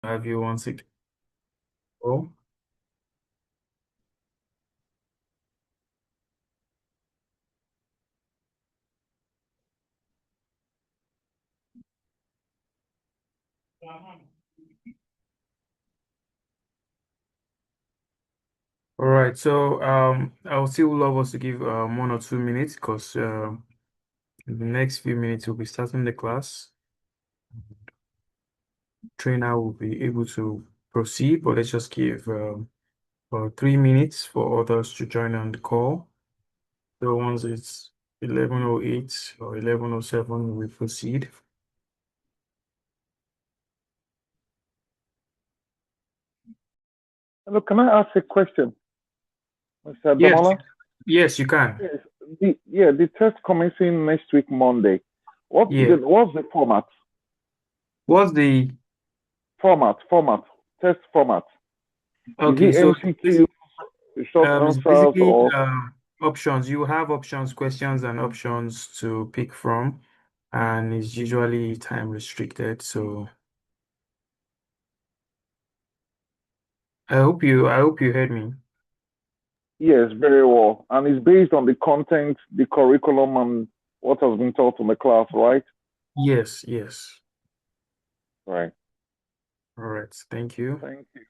Have you once again? Oh, all right. So I would still love us to give 1 or 2 minutes because in the next few minutes we'll be starting the class. Trainer will be able to proceed, but let's just give 3 minutes for others to join on the call. So once it's 11:08 or 11:07, we proceed. Hello, can I ask a question, Mr. Yes, Damola? yes, you can. Yes. The test commencing next week, Monday. Yeah. What's the format? What's the Test format. Is okay? it So MCQ, short it's answers, basically or options. You have options, questions, and options to pick from, and it's usually time restricted. So I hope you heard me. yes, very well. And it's based on the content, the curriculum, and what has been taught in the class, right? Yes, yes. Right. All right. Thank you. Thank you.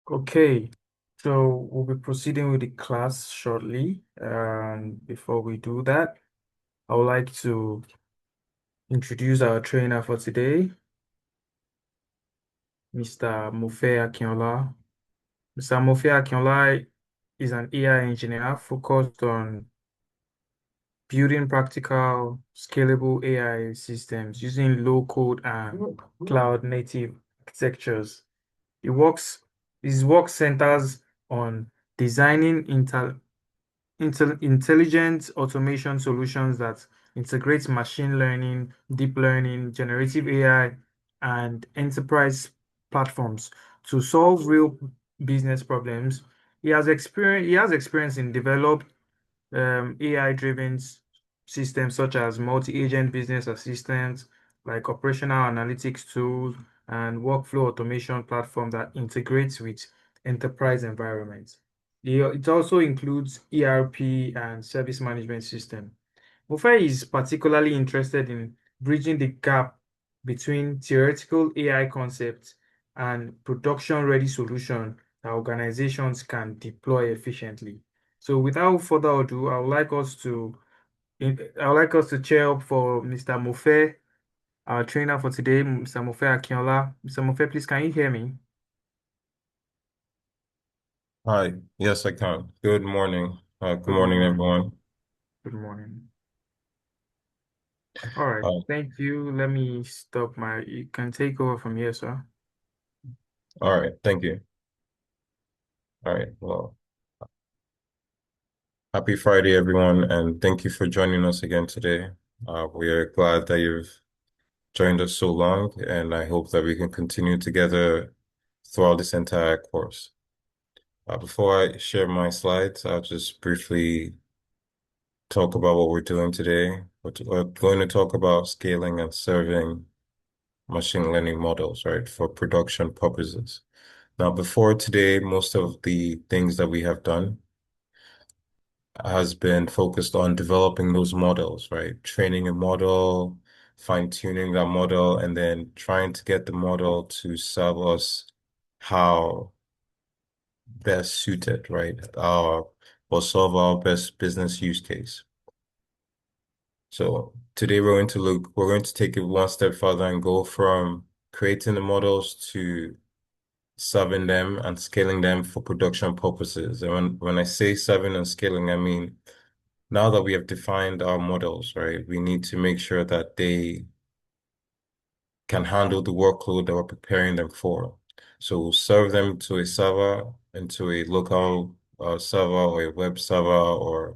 Okay. So we'll be proceeding with the class shortly. And before we do that, I would like to introduce our trainer for today, Mr. Mofe Akinola. Mr. Mofe Akinola is an AI engineer focused on building practical, scalable AI systems using low-code and cloud-native architectures. He works, his work centers on designing intelligent automation solutions that integrate machine learning, deep learning, generative AI, and enterprise platforms to solve real business problems. He has experience in developed AI-driven systems such as multi-agent business assistants, like operational analytics tools and workflow automation platform that integrates with enterprise environments. It also includes ERP and service management system. Mofe is particularly interested in bridging the gap between theoretical AI concepts and production-ready solution that organizations can deploy efficiently. So without further ado, I would like us to cheer up for Mr. Mofe, our trainer for today, Mr. Mofe Akinola. Mr. Mofe, please can you hear me? Hi, yes, I can. Good morning. Good Good morning, morning. everyone. Good morning. All right. Uh, Thank you. Let me stop you can take over from here, sir. all right, thank you. All right, well, happy Friday, everyone, and thank you for joining us again today. We are glad that you've joined us so long, and I hope that we can continue together throughout this entire course. Before I share my slides, I'll just briefly talk about what we're doing today. We're going to talk about scaling and serving machine learning models, right, for production purposes. Now, before today, most of the things that we have done has been focused on developing those models, right? Training a model, fine-tuning that model, and then trying to get the model to serve us how best suited, right? Or solve our best business use case. So today we're going to take it one step further and go from creating the models to serving them and scaling them for production purposes. And when I say serving and scaling, I mean now that we have defined our models, right, we need to make sure that they can handle the workload that we're preparing them for. So we'll serve them to a server, into a local server or a web server or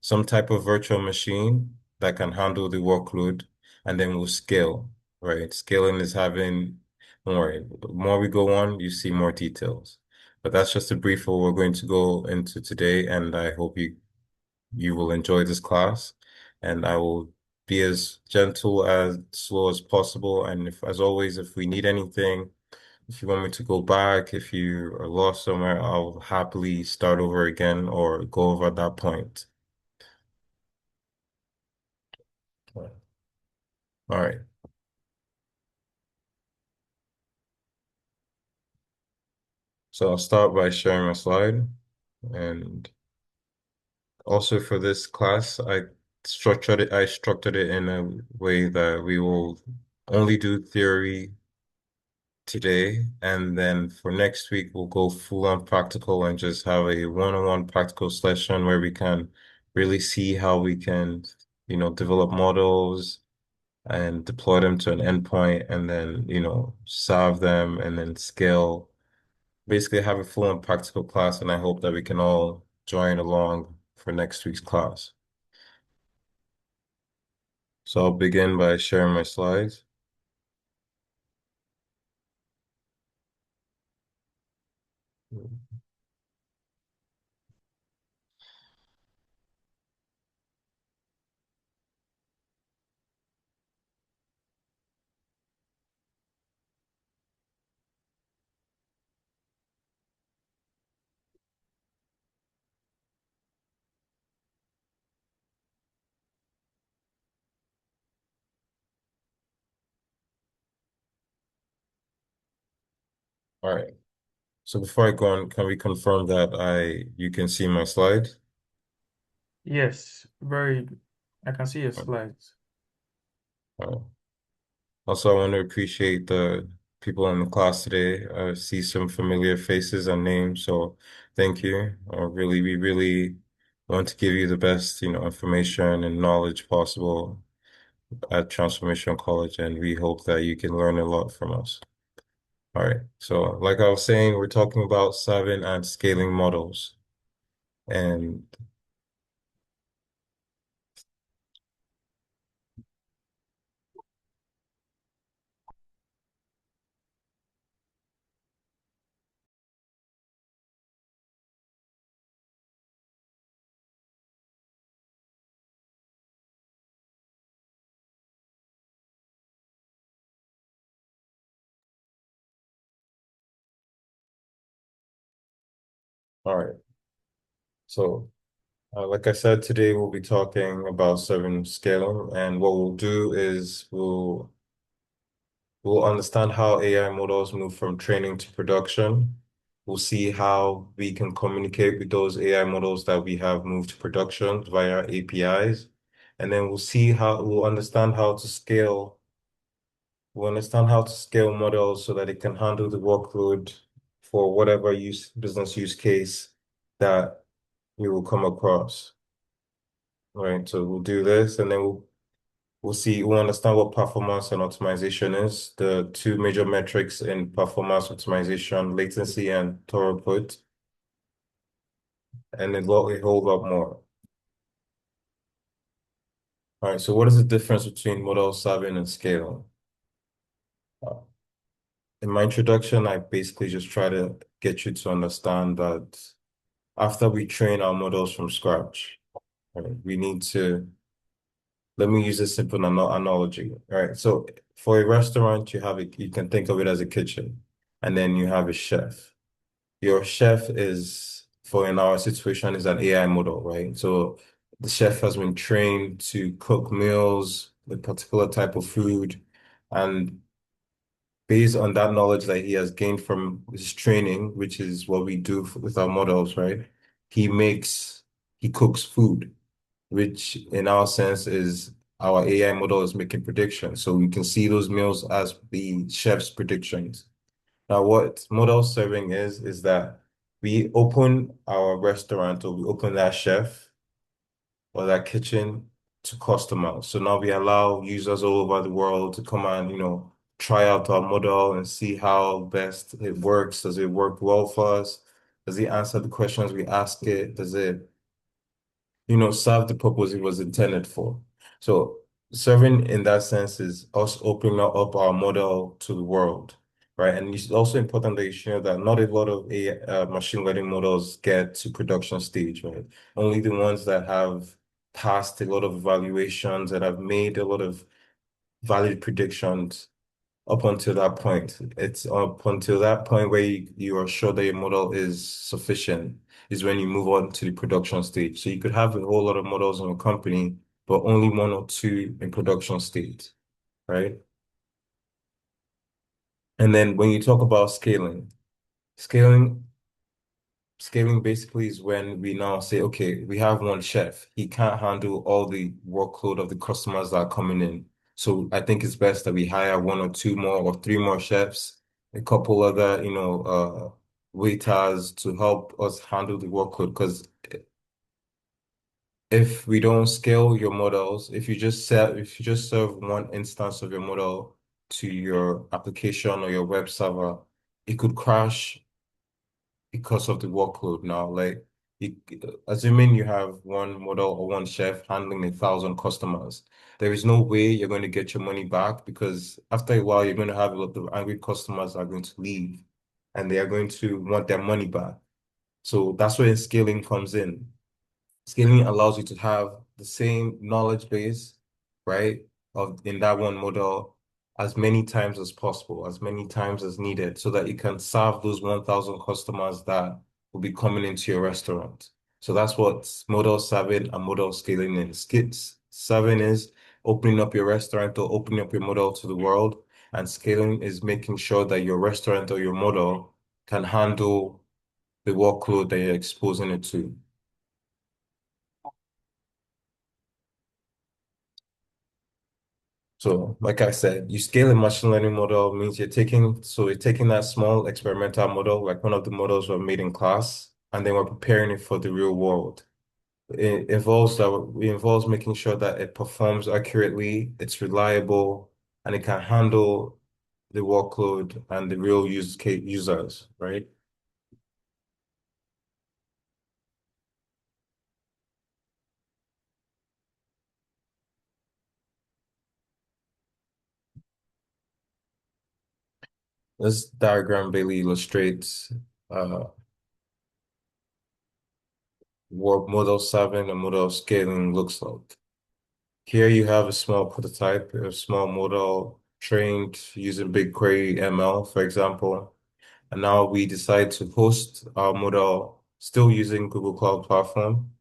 some type of virtual machine that can handle the workload, and then we'll scale, right? Scaling is having more. The more we go on, you see more details. But that's just a brief of what we're going to go into today, and I hope you will enjoy this class. And I will be as gentle as slow as possible. And if, as always, if we need anything, if you want me to go back, if you are lost somewhere, I'll happily start over again or go over that point. All right. So I'll start by sharing my slide. And also for this class, I structured it in a way that we will only do theory today, and then for next week we'll go full on practical and just have a one-on-one practical session where we can really see how we can, develop models and deploy them to an endpoint and then, serve them and then scale. Basically have a full on practical class, and I hope that we can all join along for next week's class. So I'll begin by sharing my slides. All right. So before I go on, can we confirm that you can see my slide? Yes, I can see your slides. Uh, Also, I want to appreciate the people in the class today. I see some familiar faces and names, so thank you. We really want to give you the best, information and knowledge possible at Transformation College, and we hope that you can learn a lot from us. All right. So, like I was saying, we're talking about serving and scaling models. And All right. So, like I said, today we'll be talking about serving scaling, and what we'll do is we'll understand how AI models move from training to production. We'll see how we can communicate with those AI models that we have moved to production via APIs. And then we'll understand how to scale. We'll understand how to scale models so that it can handle the workload for whatever business use case that we will come across. Right. So we'll do this and then we'll understand what performance and optimization is, the two major metrics in performance optimization, latency and throughput, and then a whole lot more. All right, so what is the difference between model serving and scaling? Uh, In my introduction, I basically just try to get you to understand that after we train our models from scratch, right, we need to let me use a simple analogy. All right. So for a restaurant, you can think of it as a kitchen, and then you have a chef. Your chef in our situation, is an AI model, right? So the chef has been trained to cook meals, a particular type of food, and based on that knowledge that he has gained from his training, which is what we do with our models, right? He makes, he cooks food, which in our sense is our AI model is making predictions. So we can see those meals as the chef's predictions. Now, what model serving is that we open our restaurant or we open that chef or that kitchen to customers. So now we allow users all over the world to come and, try out our model and see how best it works. Does it work well for us? Does it answer the questions we ask it? Does it serve the purpose it was intended for. So serving in that sense is us opening up our model to the world, right? And it's also important that you share that not a lot of machine learning models get to production stage, right? Only the ones that have passed a lot of evaluations that have made a lot of valid predictions up until that point. It's up until that point where you are sure that your model is sufficient is when you move on to the production stage. So you could have a whole lot of models in a company, but only one or two in production state, right? And then when you talk about scaling Scaling basically is when we now say, okay, we have one chef. He can't handle all the workload of the customers that are coming in. So I think it's best that we hire one or two more or three more chefs, a couple other, waiters to help us handle the workload. Because if we don't scale your models, if you just serve one instance of your model to your application or your web server, it could crash because of the workload now. Like, you, assuming you have one model or one chef handling 1,000 customers, there is no way you're going to get your money back because after a while, you're going to have a lot of angry customers that are going to leave and they are going to want their money back. So that's where scaling comes in. Scaling allows you to have the same knowledge base, right, of in that one model as many times as possible, as many times as needed, so that you can serve those 1,000 customers that will be coming into your restaurant. So that's what model serving and model scaling is. Serving is opening up your restaurant or opening up your model to the world, and scaling is making sure that your restaurant or your model can handle the workload that you're exposing it to. So, like I said, you scale a machine learning model means you're taking that small experimental model, like one of the models we made in class, and then we're preparing it for the real world. It involves making sure that it performs accurately, it's reliable, and it can handle the workload and the real users, right? This diagram really illustrates what model serving and model scaling looks like. Here you have a small prototype, a small model trained using BigQuery ML, for example. And now we decide to host our model still using Google Cloud Platform.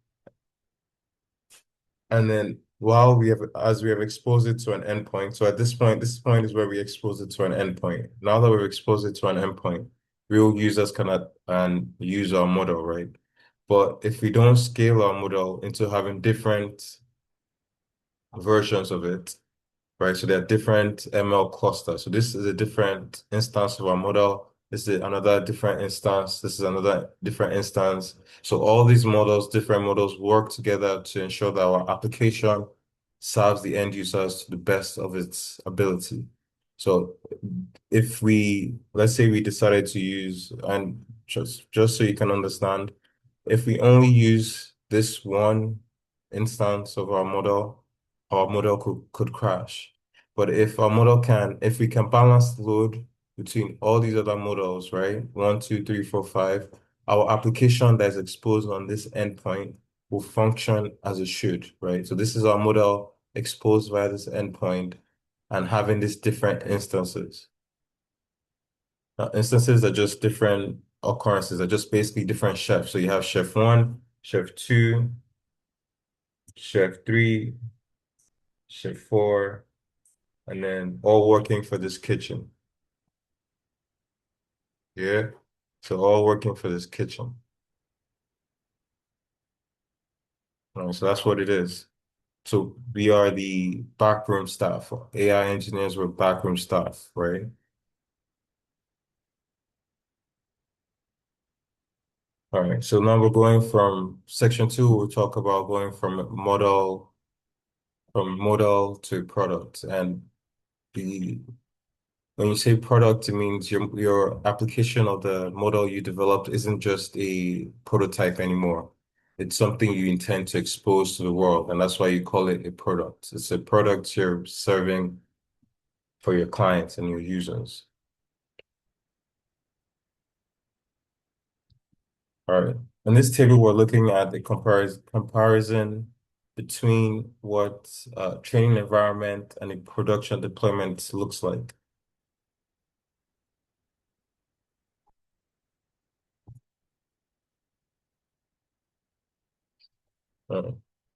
And then as we have exposed it to an endpoint, so at this point is where we expose it to an endpoint. Now that we've exposed it to an endpoint, real users cannot and use our model, right? But if we don't scale our model into having different versions of it, right? So there are different ML clusters. So this is a different instance of our model. This is another different instance. This is another different instance. So all these models, different models work together to ensure that our application serves the end users to the best of its ability. So if let's say we decided to use, and just so you can understand, if we only use this one instance of our model could crash. But if we can balance the load between all these other models, right? One, two, three, four, five, our application that is exposed on this endpoint will function as it should, right? So this is our model exposed via this endpoint and having these different instances. Now, instances are just different occurrences, are just basically different chefs. So you have chef one, chef two, chef three, chef four, and then all working for this kitchen. Yeah. So all working for this kitchen. All right, so that's what it is. So we are the backroom staff. AI engineers were backroom staff, right? All right. So now we're going from section two, we'll talk about going from model to product. And the when you say product, it means your application of the model you developed isn't just a prototype anymore. It's something you intend to expose to the world, and that's why you call it a product. It's a product you're serving for your clients and your users. All right. In this table, we're looking at the comparison between what training environment and a production deployment looks like. Uh,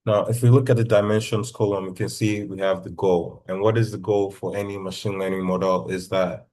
Now, if we look at the dimensions column, we can see we have the goal. And what is the goal for any machine learning model is that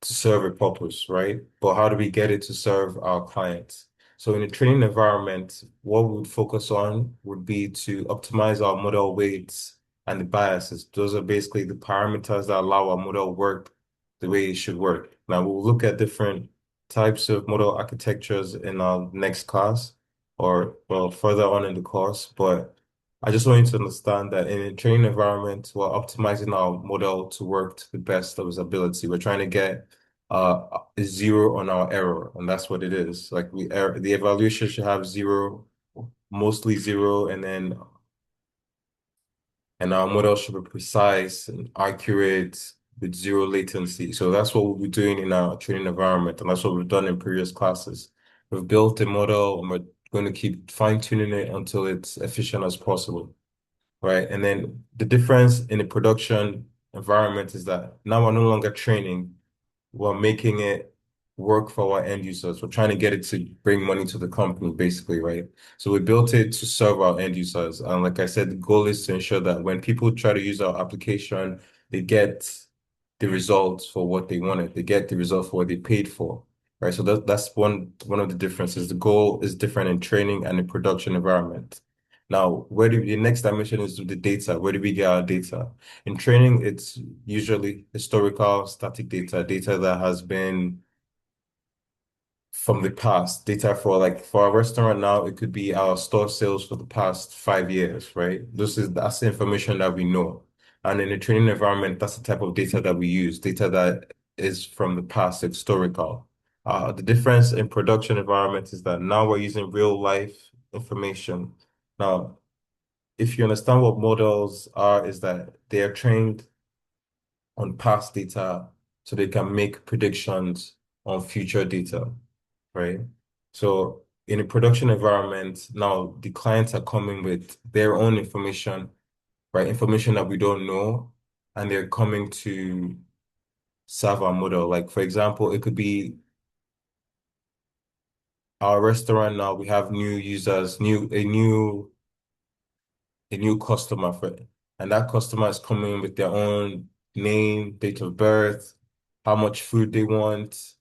to serve a purpose, right? But how do we get it to serve our clients? So in a training environment, what we would focus on would be to optimize our model weights and the biases. Those are basically the parameters that allow our model work the way it should work. Now we'll look at different types of model architectures in our next class or well further on in the course, but I just want you to understand that in a training environment, we're optimizing our model to work to the best of its ability. We're trying to get a zero on our error, and that's what it is. Like the evaluation should have zero, mostly zero, and our model should be precise and accurate with zero latency. So that's what we'll be doing in our training environment, and that's what we've done in previous classes. We've built a model, and we're going to keep fine-tuning it until it's efficient as possible, right? And then the difference in the production environment is that now we're no longer training, we're making it work for our end users. We're trying to get it to bring money to the company, basically, right? So we built it to serve our end users. And like I said, the goal is to ensure that when people try to use our application, they get the results for what they wanted. They get the results for what they paid for, right? So that's one of the differences. The goal is different in training and in production environment. Now, the next dimension is the data. Where do we get our data? In training, it's usually historical static data that has been from the past, data for our restaurant now, it could be our store sales for the past 5 years, right? That's the information that we know. And in a training environment, that's the type of data that we use, data that is from the past, historical. The difference in production environment is that now we're using real life information. Now, if you understand what models are, is that they are trained on past data so they can make predictions on future data, right? So in a production environment, now the clients are coming with their own information, right? Information that we don't know, and they're coming to serve our model. Like, for example, it could be our restaurant now, we have new users, a new customer for it. And that customer is coming with their own name, date of birth, how much food they want,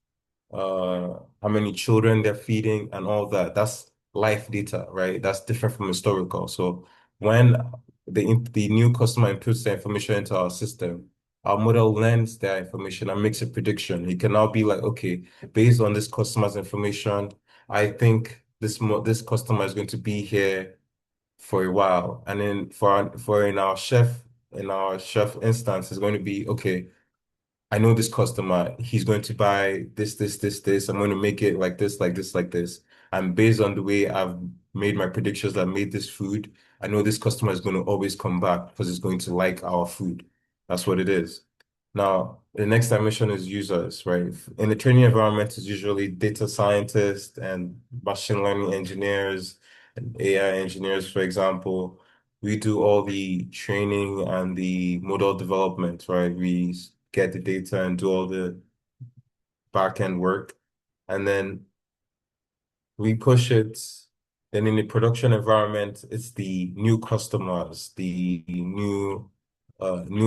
how many children they're feeding, and all that. That's life data, right? That's different from historical. So when the new customer inputs the information into our system, our model learns that information and makes a prediction. It can now be like, okay, based on this customer's information, I think this customer is going to be here for a while. And then for in our chef instance, it's going to be, okay, I know this customer, he's going to buy this. I'm going to make it like this, like this, like this. And based on the way I've made my predictions that made this food, I know this customer is going to always come back because he's going to like our food. That's what it is. Now, the next dimension is users, right? In the training environment, is usually data scientists and machine learning engineers and AI engineers, for example. We do all the training and the model development, right? We get the data and do all the back end work. And then we push it. Then in the production environment, it's the new customers, the new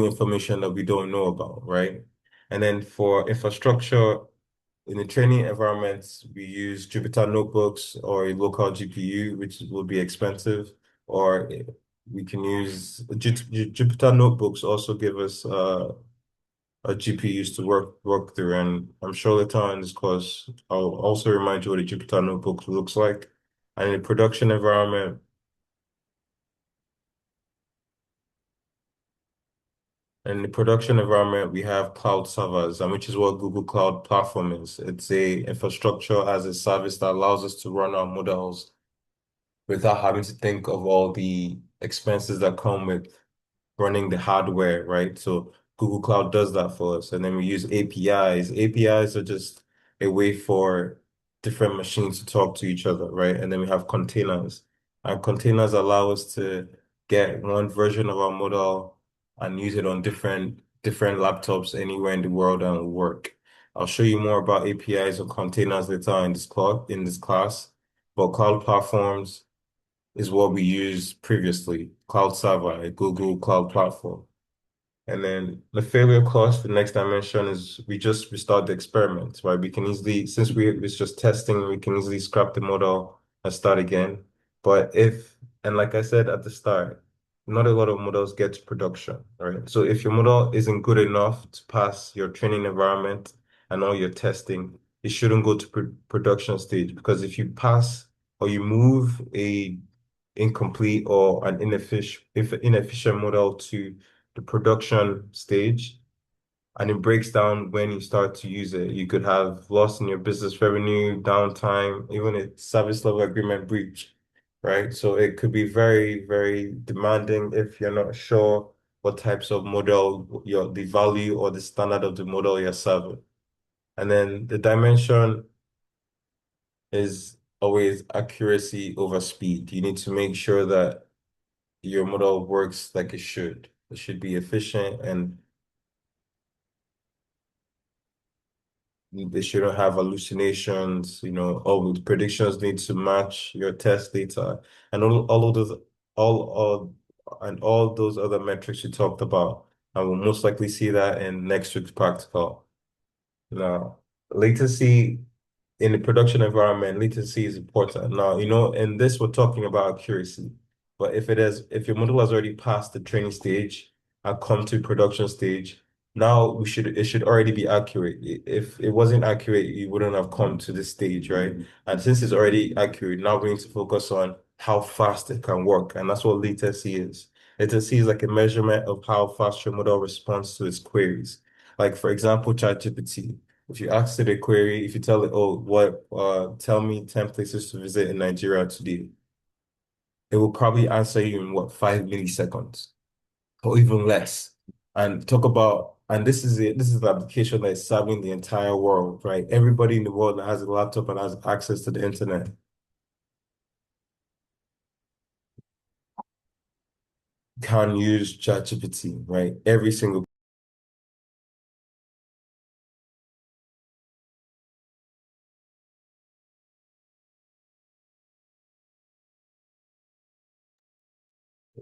information that we don't know about, right? And then for infrastructure, in the training environments, we use Jupyter notebooks or a local GPU, which will be expensive, or we can use Jupyter notebooks also give us GPUs to work through. And I'm sure later on in this course, I'll also remind you what a Jupyter notebook looks like. And in the production environment, we have cloud servers, and which is what Google Cloud Platform is. It's a infrastructure as a service that allows us to run our models without having to think of all the expenses that come with running the hardware, right? So Google Cloud does that for us. And then we use APIs. APIs are just a way for different machines to talk to each other, right? And then we have containers. And containers allow us to get one version of our model and use it on different laptops anywhere in the world and it'll work. I'll show you more about APIs or containers later in this class. But cloud platforms is what we used previously, Cloud Server, a Google Cloud Platform. And then the failure cost, the next dimension is we just restart the experiment, right? We can easily, since it's just testing, we can easily scrap the model and start again. But and like I said at the start, not a lot of models get to production, right? So if your model isn't good enough to pass your training environment and all your testing, it shouldn't go to production stage because if you pass or you move a incomplete or an inefficient model to the production stage, and it breaks down when you start to use it. You could have loss in your business revenue, downtime, even a service level agreement breach, right? So it could be very, very demanding if you're not sure what types of model, the value or the standard of the model you're serving. And then the dimension is always accuracy over speed. You need to make sure that your model works like it should. It should be efficient and they shouldn't have hallucinations, all the predictions need to match your test data and all of those all and all those other metrics you talked about. And we'll most likely see that in next week's practical. Now, latency in the production environment, latency is important. Now, in this we're talking about accuracy, but if your model has already passed the training stage and come to production stage, now it should already be accurate. If it wasn't accurate, you wouldn't have come to this stage, right? And since it's already accurate, now we need to focus on how fast it can work, and that's what latency is. Latency is like a measurement of how fast your model responds to its queries. Like for example, ChatGPT. If you ask it a query, if you tell it, oh, tell me 10 places to visit in Nigeria today, it will probably answer you in 5 milliseconds or even less. And this is the application that is serving the entire world, right? Everybody in the world that has a laptop and has access to the internet can use ChatGPT, right? Every single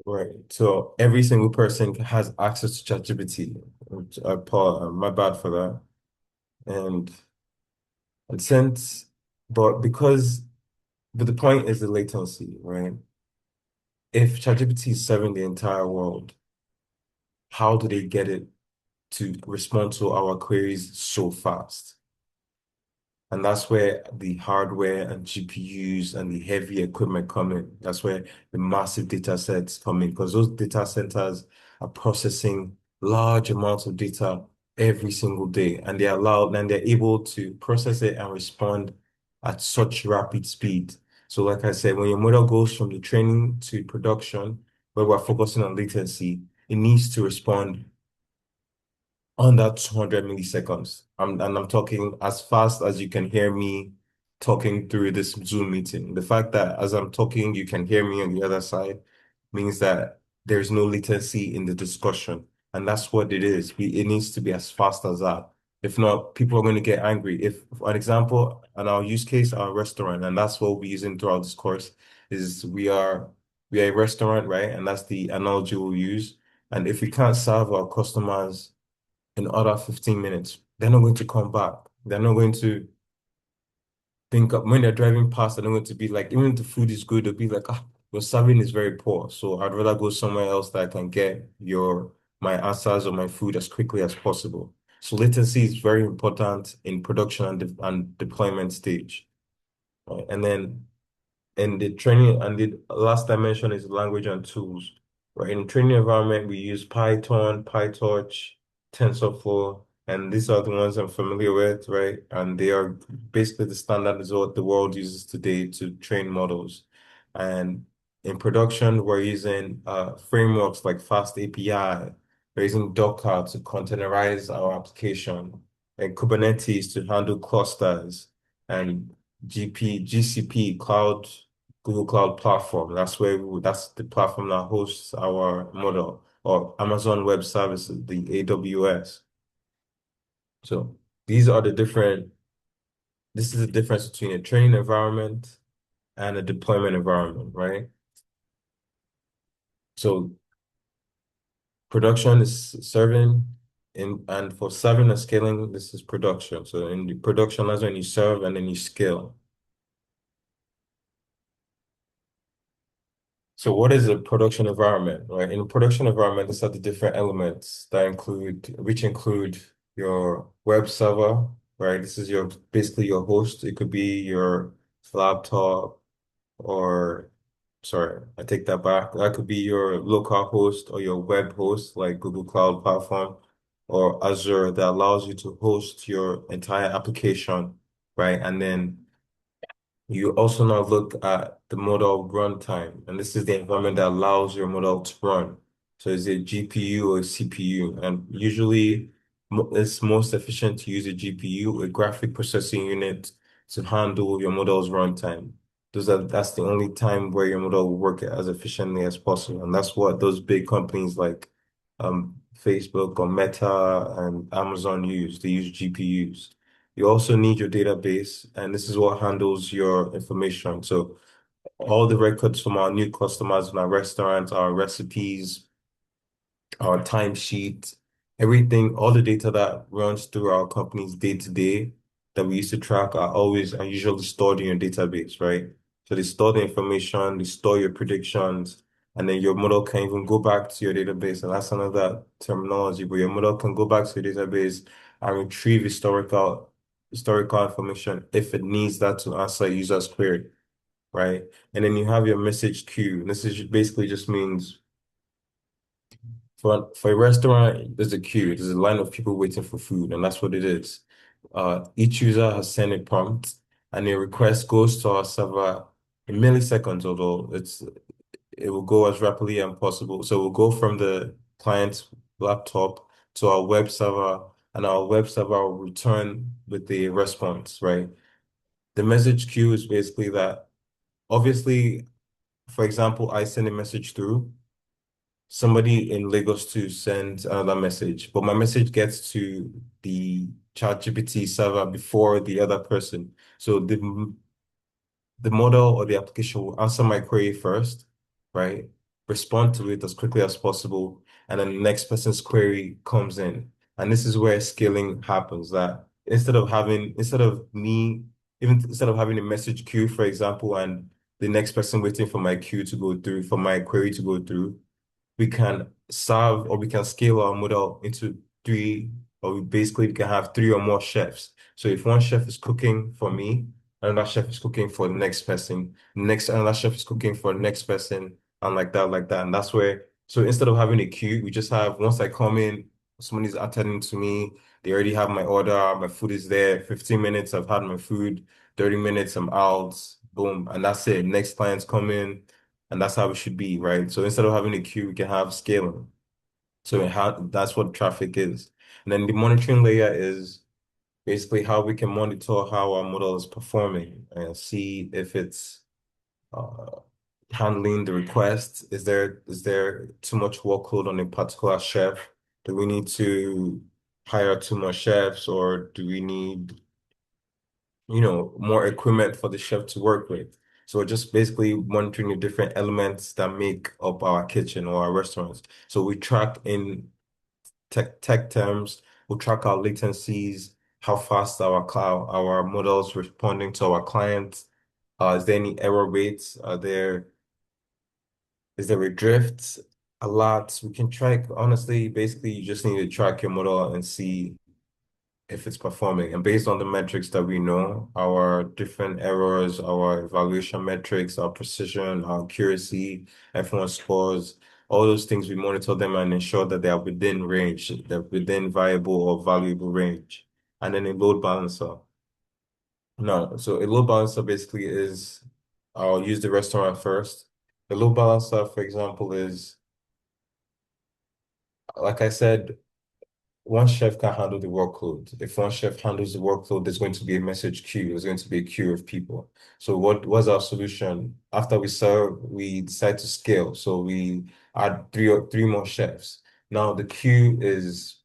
Right. So every single person has access to ChatGPT. Paul, my bad for that. And and since, but because, but the point is the latency, right? If ChatGPT is serving the entire world, how do they get it to respond to our queries so fast? And that's where the hardware and GPUs and the heavy equipment come in. That's where the massive data sets come in because those data centers are processing large amounts of data every single day. And they're able to process it and respond at such rapid speed. So like I said, when your model goes from the training to production, where we're focusing on latency, it needs to respond under 200 milliseconds. And I'm talking as fast as you can hear me talking through this Zoom meeting. The fact that as I'm talking, you can hear me on the other side means that there's no latency in the discussion. And that's what it is. It needs to be as fast as that. If not, people are going to get angry. If, for an example, in our use case, our restaurant, and that's what we're using throughout this course, is we are a restaurant, right? And that's the analogy we'll use. And if we can't serve our customers in other 15 minutes, they're not going to come back. They're not going to think up when they're driving past, they're not going to be like, even if the food is good, they'll be like, ah, your serving is very poor. So I'd rather go somewhere else that I can get my answers or my food as quickly as possible. So latency is very important in production and deployment stage. Right? And then and the training and the last dimension is language and tools. Right. In the training environment, we use Python, PyTorch, TensorFlow, and these are the ones I'm familiar with, right? And they are basically the standard is what the world uses today to train models. And in production, we're using frameworks like Fast API, we're using Docker to containerize our application, and Kubernetes to handle clusters, and GCP, Google Cloud Platform. That's the platform that hosts our model, or Amazon Web Services, the AWS. So these are the different, this is the difference between a training environment and a deployment environment, right? So production is serving and for serving and scaling, this is production. So in the production, that's when you serve and then you scale. So what is a production environment, right? In a production environment, these are the different elements which include your web server, right? This is basically your host. It could be your laptop or, sorry, I take that back. That could be your local host or your web host, like Google Cloud Platform or Azure, that allows you to host your entire application, right? And then you also now look at the model runtime, and this is the environment that allows your model to run. So is it GPU or CPU? And usually it's most efficient to use a GPU, a graphic processing unit, to handle your model's runtime. That's the only time where your model will work as efficiently as possible. And that's what those big companies like Facebook or Meta and Amazon use. They use GPUs. You also need your database, and this is what handles your information. So all the records from our new customers in our restaurants, our recipes, our timesheet, everything, all the data that runs through our company's day to day that we used to track are usually stored in your database, right? So they store the information, they store your predictions, and then your model can even go back to your database. And that's another terminology, but your model can go back to your database and retrieve historical information if it needs that to answer a user's query, right? And then you have your message queue. And this is basically just means for a restaurant, there's a queue. There's a line of people waiting for food, and that's what it is. Each user has sent a prompt, and a request goes to our server in milliseconds, although it will go as rapidly as possible. So we'll go from the client's laptop to our web server, and our web server will return with the response, right? The message queue is basically that, obviously, for example, I send a message through somebody in Lagos to send another message, but my message gets to the ChatGPT server before the other person. So the model or the application will answer my query first, right? respond to it as quickly as possible, and then the next person's query comes in. And this is where scaling happens, that instead of having a message queue, for example, and the next person waiting for my queue to go through, for my query to go through, we can serve or we can scale our model into three, or we can have three or more chefs. So if one chef is cooking for me, another chef is cooking for the next person, next another chef is cooking for the next person, and like that, like that. And that's where, so instead of having a queue, we just have, once I come in, somebody's attending to me, they already have my order, my food is there, 15 minutes, I've had my food, 30 minutes, I'm out, boom, and that's it. Next clients come in, and that's how it should be, right? So instead of having a queue, we can have scaling. That's what traffic is. And then the monitoring layer is basically how we can monitor how our model is performing and see if it's uh, handling the request. Is there too much workload on a particular chef? Do we need to hire too much chefs, or do we need, more equipment for the chef to work with? So we're just basically monitoring the different elements that make up our kitchen or our restaurants. So we track in tech terms, we track our latencies, how fast our models responding to our clients. Is there any error rates? Is there a drift? A lot. We can track, honestly, basically you just need to track your model and see if it's performing. And based on the metrics that we know, our different errors, our evaluation metrics, our precision, our accuracy, F1 scores, all those things, we monitor them and ensure that they are within range, they're within viable or valuable range. And then a load balancer. No, so a load balancer basically is, I'll use the restaurant first. The load balancer, for example, is, like I said, one chef can handle the workload. If one chef handles the workload, there's going to be a message queue. There's going to be a queue of people. So what was our solution? After we serve, we decide to scale. So we add three more chefs. Now the queue is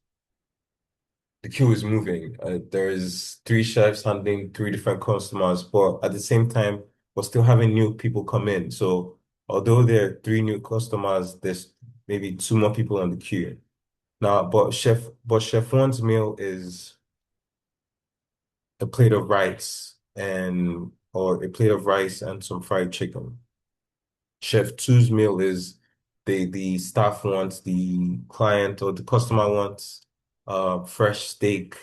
moving. There is three chefs handling three different customers, but at the same time, we're still having new people come in. So although there are three new customers, there's maybe two more people on the queue. Now, but Chef One's meal is a plate of rice and some fried chicken. Chef Two's meal is the staff wants, the client or the customer wants fresh steak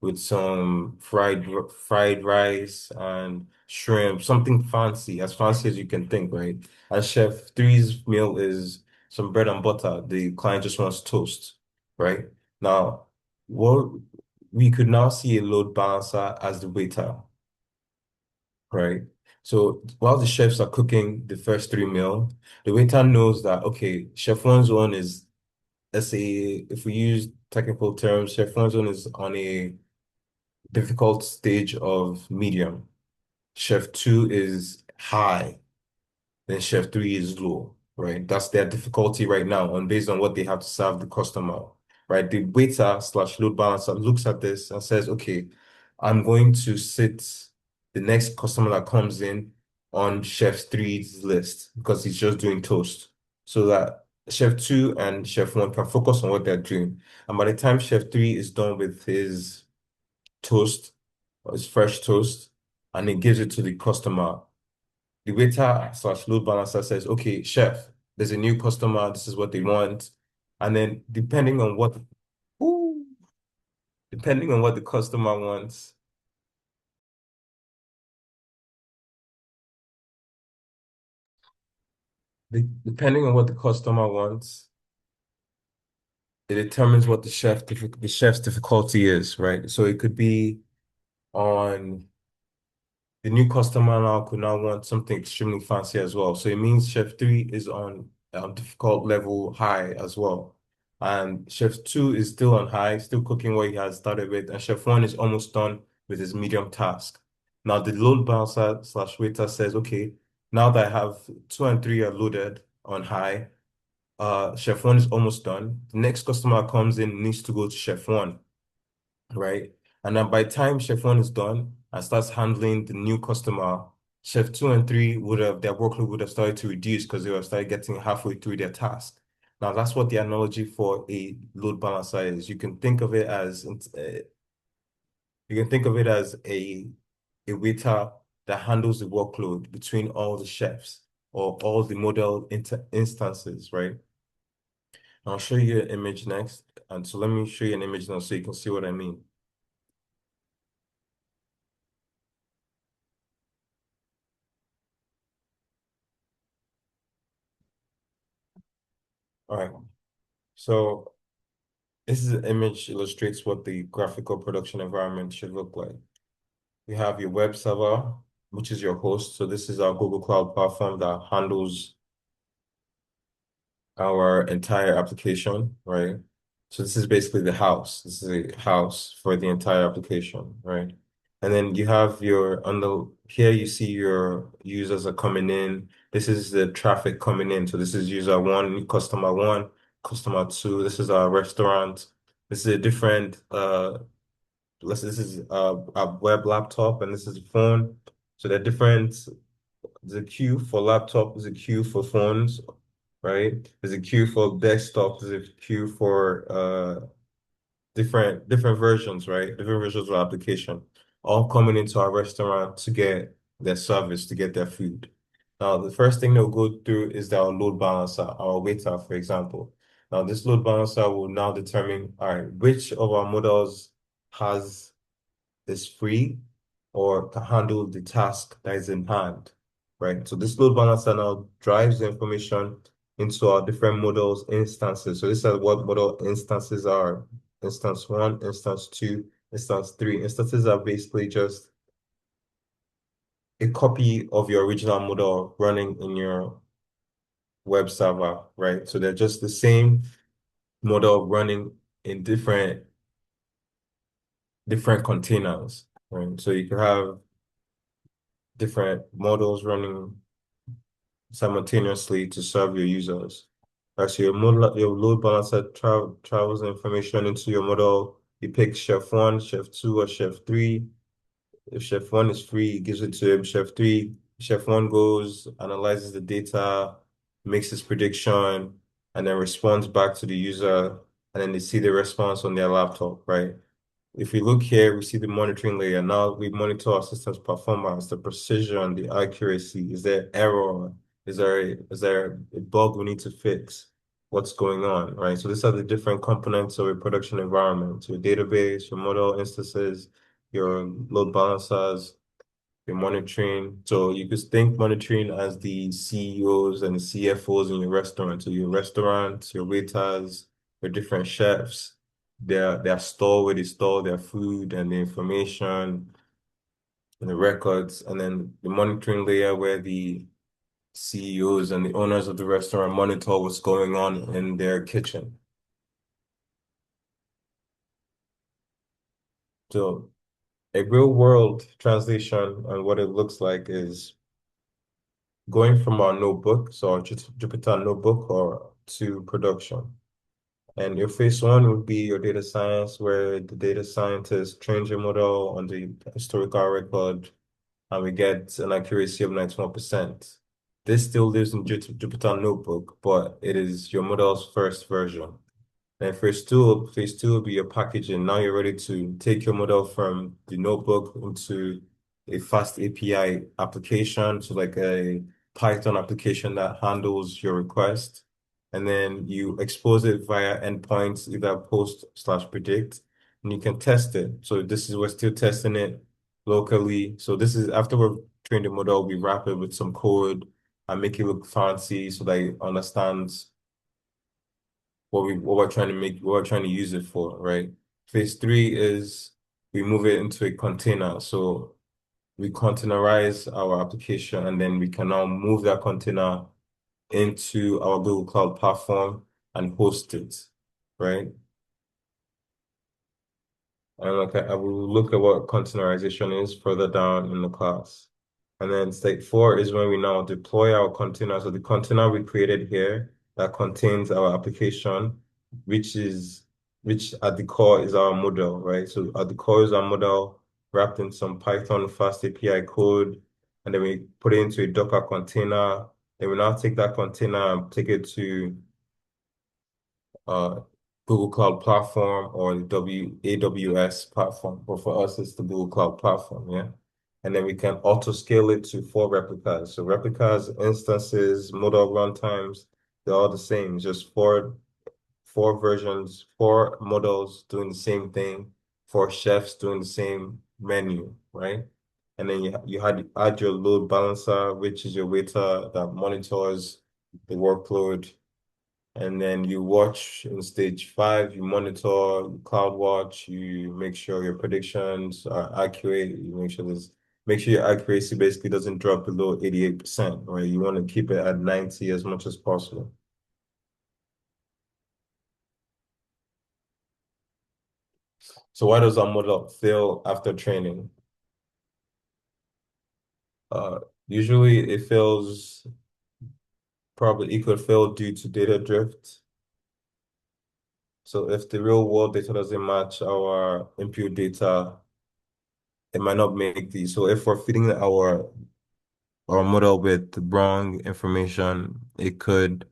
with some fried rice and shrimp, something fancy, as fancy as you can think, right? And Chef Three's meal is some bread and butter. The client just wants toast, right? Now, what we could now see a load balancer as the waiter, right? So while the chefs are cooking the first three meals, the waiter knows that, okay, chef one's one is, let's say, if we use technical terms, chef one's one is on a difficult stage of medium. Chef two is high, then chef three is low, right? That's their difficulty right now, and based on what they have to serve the customer, right? The waiter slash load balancer looks at this and says, okay, I'm going to sit the next customer that comes in on chef three's list because he's just doing toast, so that chef two and chef one can focus on what they're doing. And by the time chef three is done with his toast, or his fresh toast, and he gives it to the customer, the waiter slash load balancer says, okay, chef, there's a new customer, this is what they want. And then ooh, depending on what the customer wants, depending on what the customer wants, it determines what the chef's difficulty is, right? So it could be on the new customer now could now want something extremely fancy as well. So it means Chef 3 is on difficult level high as well. And Chef 2 is still on high, still cooking what he has started with. And Chef 1 is almost done with his medium task. Now the load balancer slash waiter says, okay, now that I have 2 and 3 are loaded on high, Chef 1 is almost done. The next customer comes in, needs to go to Chef 1, right? And then by the time Chef 1 is done and starts handling the new customer, Chef 2 and 3 would have their workload would have started to reduce because they would have started getting halfway through their task. Now that's what the analogy for a load balancer is. You can think of it as a waiter that handles the workload between all the chefs or all the model instances, right? I'll show you an image next. And so let me show you an image now so you can see what I mean. All right. So this is an image illustrates what the graphical production environment should look like. You have your web server, which is your host. So this is our Google Cloud platform that handles our entire application, right? So this is basically the house. This is a house for the entire application, right? And then you have your on the here you see your users are coming in. This is the traffic coming in. So this is user one, customer two. This is our restaurant. This is a different this is a web laptop and this is a phone. So they're different. There's a queue for laptop, there's a queue for phones, right? There's a queue for desktop, there's a queue for different versions, right? Different versions of application, all coming into our restaurant to get their service, to get their food. Now, the first thing they'll go through is our load balancer, our waiter, for example. Now, this load balancer will now determine, all right, which of our models has is free or can handle the task that is in hand, right? So this load balancer now drives the information into our different models instances. So this is what model instances are. Instance one, instance two, instance three. Instances are basically just a copy of your original model running in your web server, right? So they're just the same model running in different containers, right? So you can have different models running simultaneously to serve your users. Actually, your load balancer travels information into your model. You pick chef one, chef two, or chef three. If chef one is free, it gives it to him. Chef three, chef one goes, analyzes the data, makes his prediction, and then responds back to the user. And then they see the response on their laptop, right? If we look here, we see the monitoring layer. Now we monitor our system's performance, the precision, the accuracy. Is there error? Is there a bug we need to fix? What's going on, right? So these are the different components of a production environment. Your database, your model instances, your load balancers, your monitoring. So you could think monitoring as the CEOs and the CFOs in your restaurant. So your restaurants, your waiters, your different chefs, their store where they store their food and the information and the records, and then the monitoring layer where the CEOs and the owners of the restaurant monitor what's going on in their kitchen. So a real world translation and what it looks like is going from our notebook, so our Jupyter notebook, or to production. And your phase one would be your data science, where the data scientist trains your model on the historical record, and we get an accuracy of 91%. This still lives in Jupyter Notebook, but it is your model's first version. Then phase two will be your packaging. Now you're ready to take your model from the notebook into a fast API application, so like a Python application that handles your request. And then you expose it via endpoints, either post/predict, and you can test it. So we're still testing it locally. So this is after we've trained the model, we wrap it with some code and make it look fancy so that it understands what we're trying to use it for, right? Phase three is we move it into a container. So we containerize our application and then we can now move that container into our Google Cloud platform and host it, right? And I will look at what containerization is further down in the class. And then step four is when we now deploy our container. So the container we created here that contains our application, which at the core is our model, right? So at the core is our model wrapped in some Python fast API code. and then we put it into a Docker container. Then we now take that container and take it to uh, Google Cloud Platform or the AWS platform. But for us, it's the Google Cloud Platform, yeah. And then we can auto scale it to 4 replicas. So replicas, instances, model runtimes, they're all the same. Just four versions, 4 models doing the same thing, 4 chefs doing the same menu, right? And then you had add your load balancer, which is your waiter that monitors the workload. And then you watch in stage 5, you monitor, you cloud watch, you make sure your predictions are accurate, you make sure your accuracy basically doesn't drop below 88%, right? You want to keep it at 90 as much as possible. So why does our model fail after training? Uh, Usually it fails, probably it could fail due to data drift. So if the real world data doesn't match our input data, it might not make these. So if we're feeding our model with wrong information, it could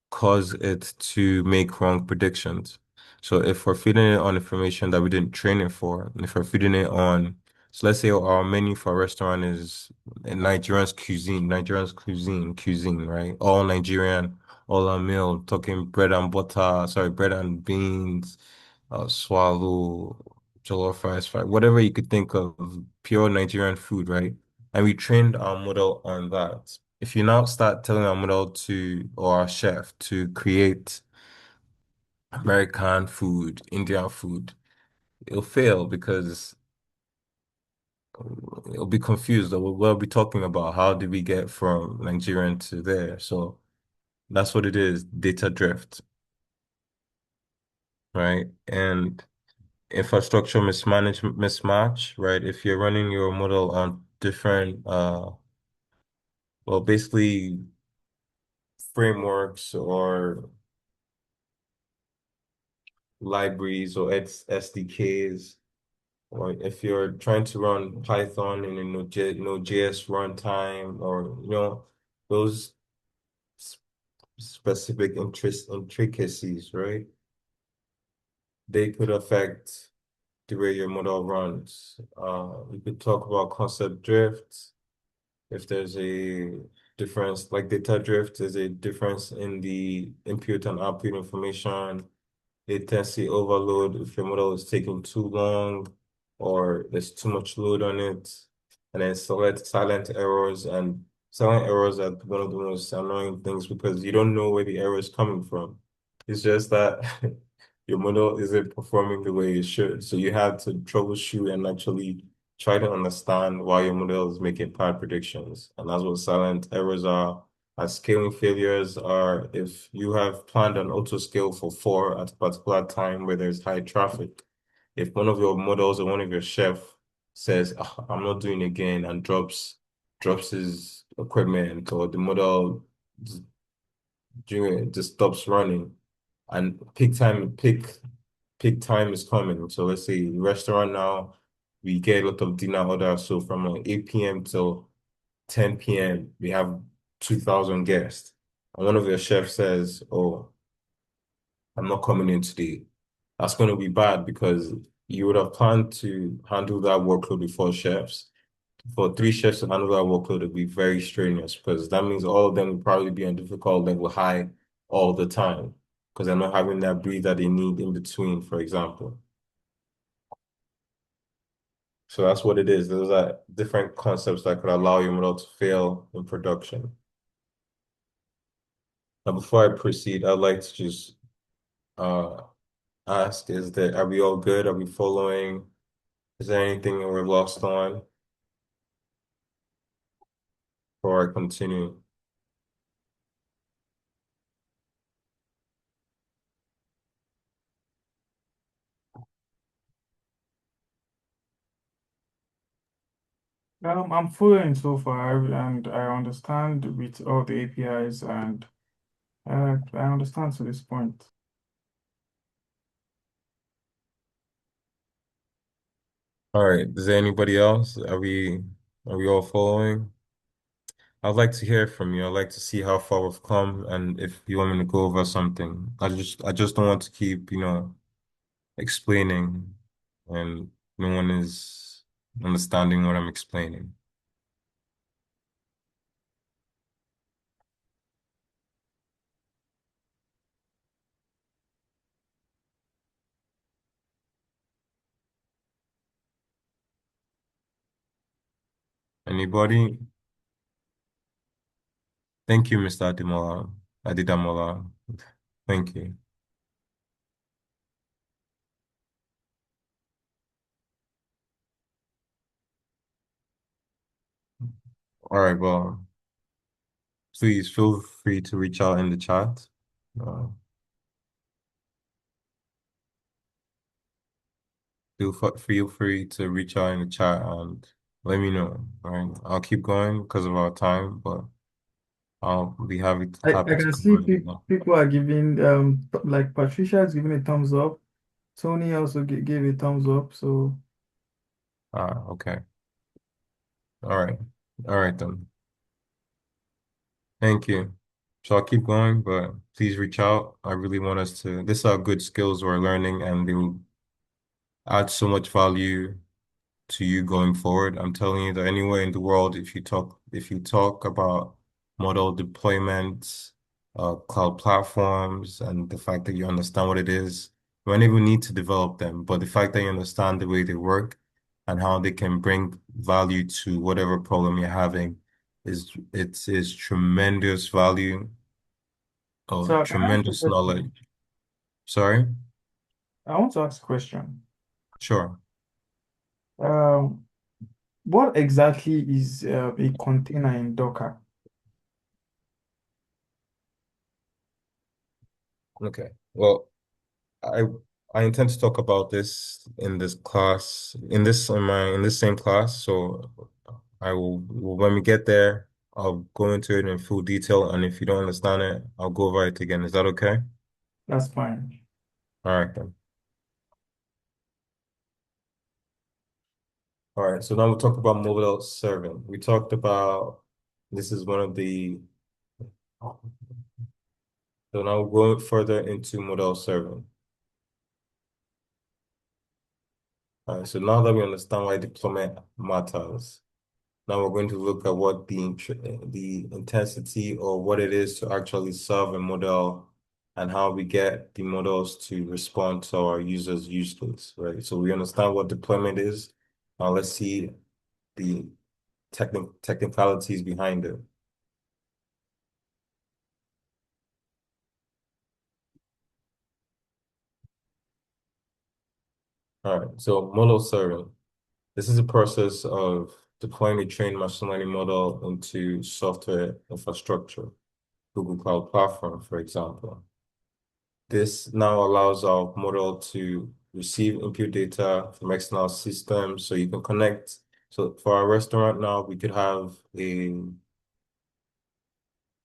cause it to make wrong predictions. So if we're feeding it on information that we didn't train it for, and if we're feeding it on, so let's say our menu for a restaurant is cuisine, right? All Nigerian, all our meal, talking bread and butter, sorry, bread and beans, swallow, jollof rice, fry, whatever you could think of, pure Nigerian food, right? And we trained our model on that. If you now start telling our model or our chef to create American food, Indian food, it'll fail because it'll be confused. Or what are we talking about? How did we get from Nigerian to there? So that's what it is, data drift, right? And infrastructure mismatch, right? If you're running your model on different, well, basically frameworks or libraries or SDKs, or if you're trying to run Python in a Node.js runtime, or those s- specific intricacies, right? They could affect the way your model runs. We could talk about concept drift. If there's a difference, like data drift, there's a difference in the input and output information. Latency overload if your model is taking too long or there's too much load on it. And then select silent errors. And silent errors are one of the most annoying things because you don't know where the error is coming from. It's just that your model isn't performing the way it should. So you have to troubleshoot and actually try to understand why your model is making bad predictions. And that's what silent errors are. And scaling failures are if you have planned an auto scale for 4 at a particular time where there's high traffic. If one of your models or one of your chef says, "Ah, I'm not doing it again," and drops his equipment, or the model just, just stops running, and peak time is coming. So let's say restaurant now, we get a lot of dinner orders. So from like 8 p.m. till 10 p.m., we have 2,000 guests. And one of your chefs says, "Oh, I'm not coming in today." That's going to be bad because you would have planned to handle that workload with 4 chefs. For 3 chefs to handle that workload would be very strenuous because that means all of them will probably be on difficult level high all the time because they're not having that breather they need in between, for example. So that's what it is. Those are different concepts that could allow your model to fail in production. Now, before I proceed, I'd like to just uh, ask, are we all good? Are we following? Is there anything that we're lost on before I continue? I'm following so far, and I understand with all the APIs, and I understand to this point. All right. Is there anybody else? Are we all following? I'd like to hear from you. I'd like to see how far we've come and if you want me to go over something. I just don't want to keep, explaining and no one is understanding what I'm explaining. Anybody? Thank you, Mr. Ademola. Adidamola. Thank you. All right, well, please feel free to reach out in the chat. Uh, feel free to reach out in the chat and let me know. All right, I'll keep going because of our time, but I'll be I happy to can come see on. people are giving like Patricia is giving a thumbs up. Tony also gave a thumbs up. So Okay. All right. All right then. Thank you. So I'll keep going, but please reach out. I really want us to, these are good skills we're learning and they will add so much value to you going forward. I'm telling you that anywhere in the world, if you talk about model deployments, cloud platforms, and the fact that you understand what it is, you don't even need to develop them, but the fact that you understand the way they work and how they can bring value to whatever problem you're having is tremendous value or so can I ask a tremendous question? knowledge. Sorry? I want to ask a question. Sure. Um, what exactly is a container in Docker? Okay. Well, I I intend to talk about this in this class, in this same class. So I will when we get there, I'll go into it in full detail, and if you don't understand it, I'll go over it again. Is that okay? That's fine. All right then. All right. So now we'll talk about mobile serving. We talked about this is one of the. So now we'll go further into model serving. All right. So now that we understand why deployment matters. Now we're going to look at what the intensity or what it is to actually serve a model and how we get the models to respond to our users' use case, right? So we understand what deployment is. Now let's see the technicalities behind it. All right, so model serving. This is a process of deploying a trained machine learning model into software infrastructure, Google Cloud Platform, for example. This now allows our model to receive input data from external systems so you can connect. So for our restaurant now, we could have a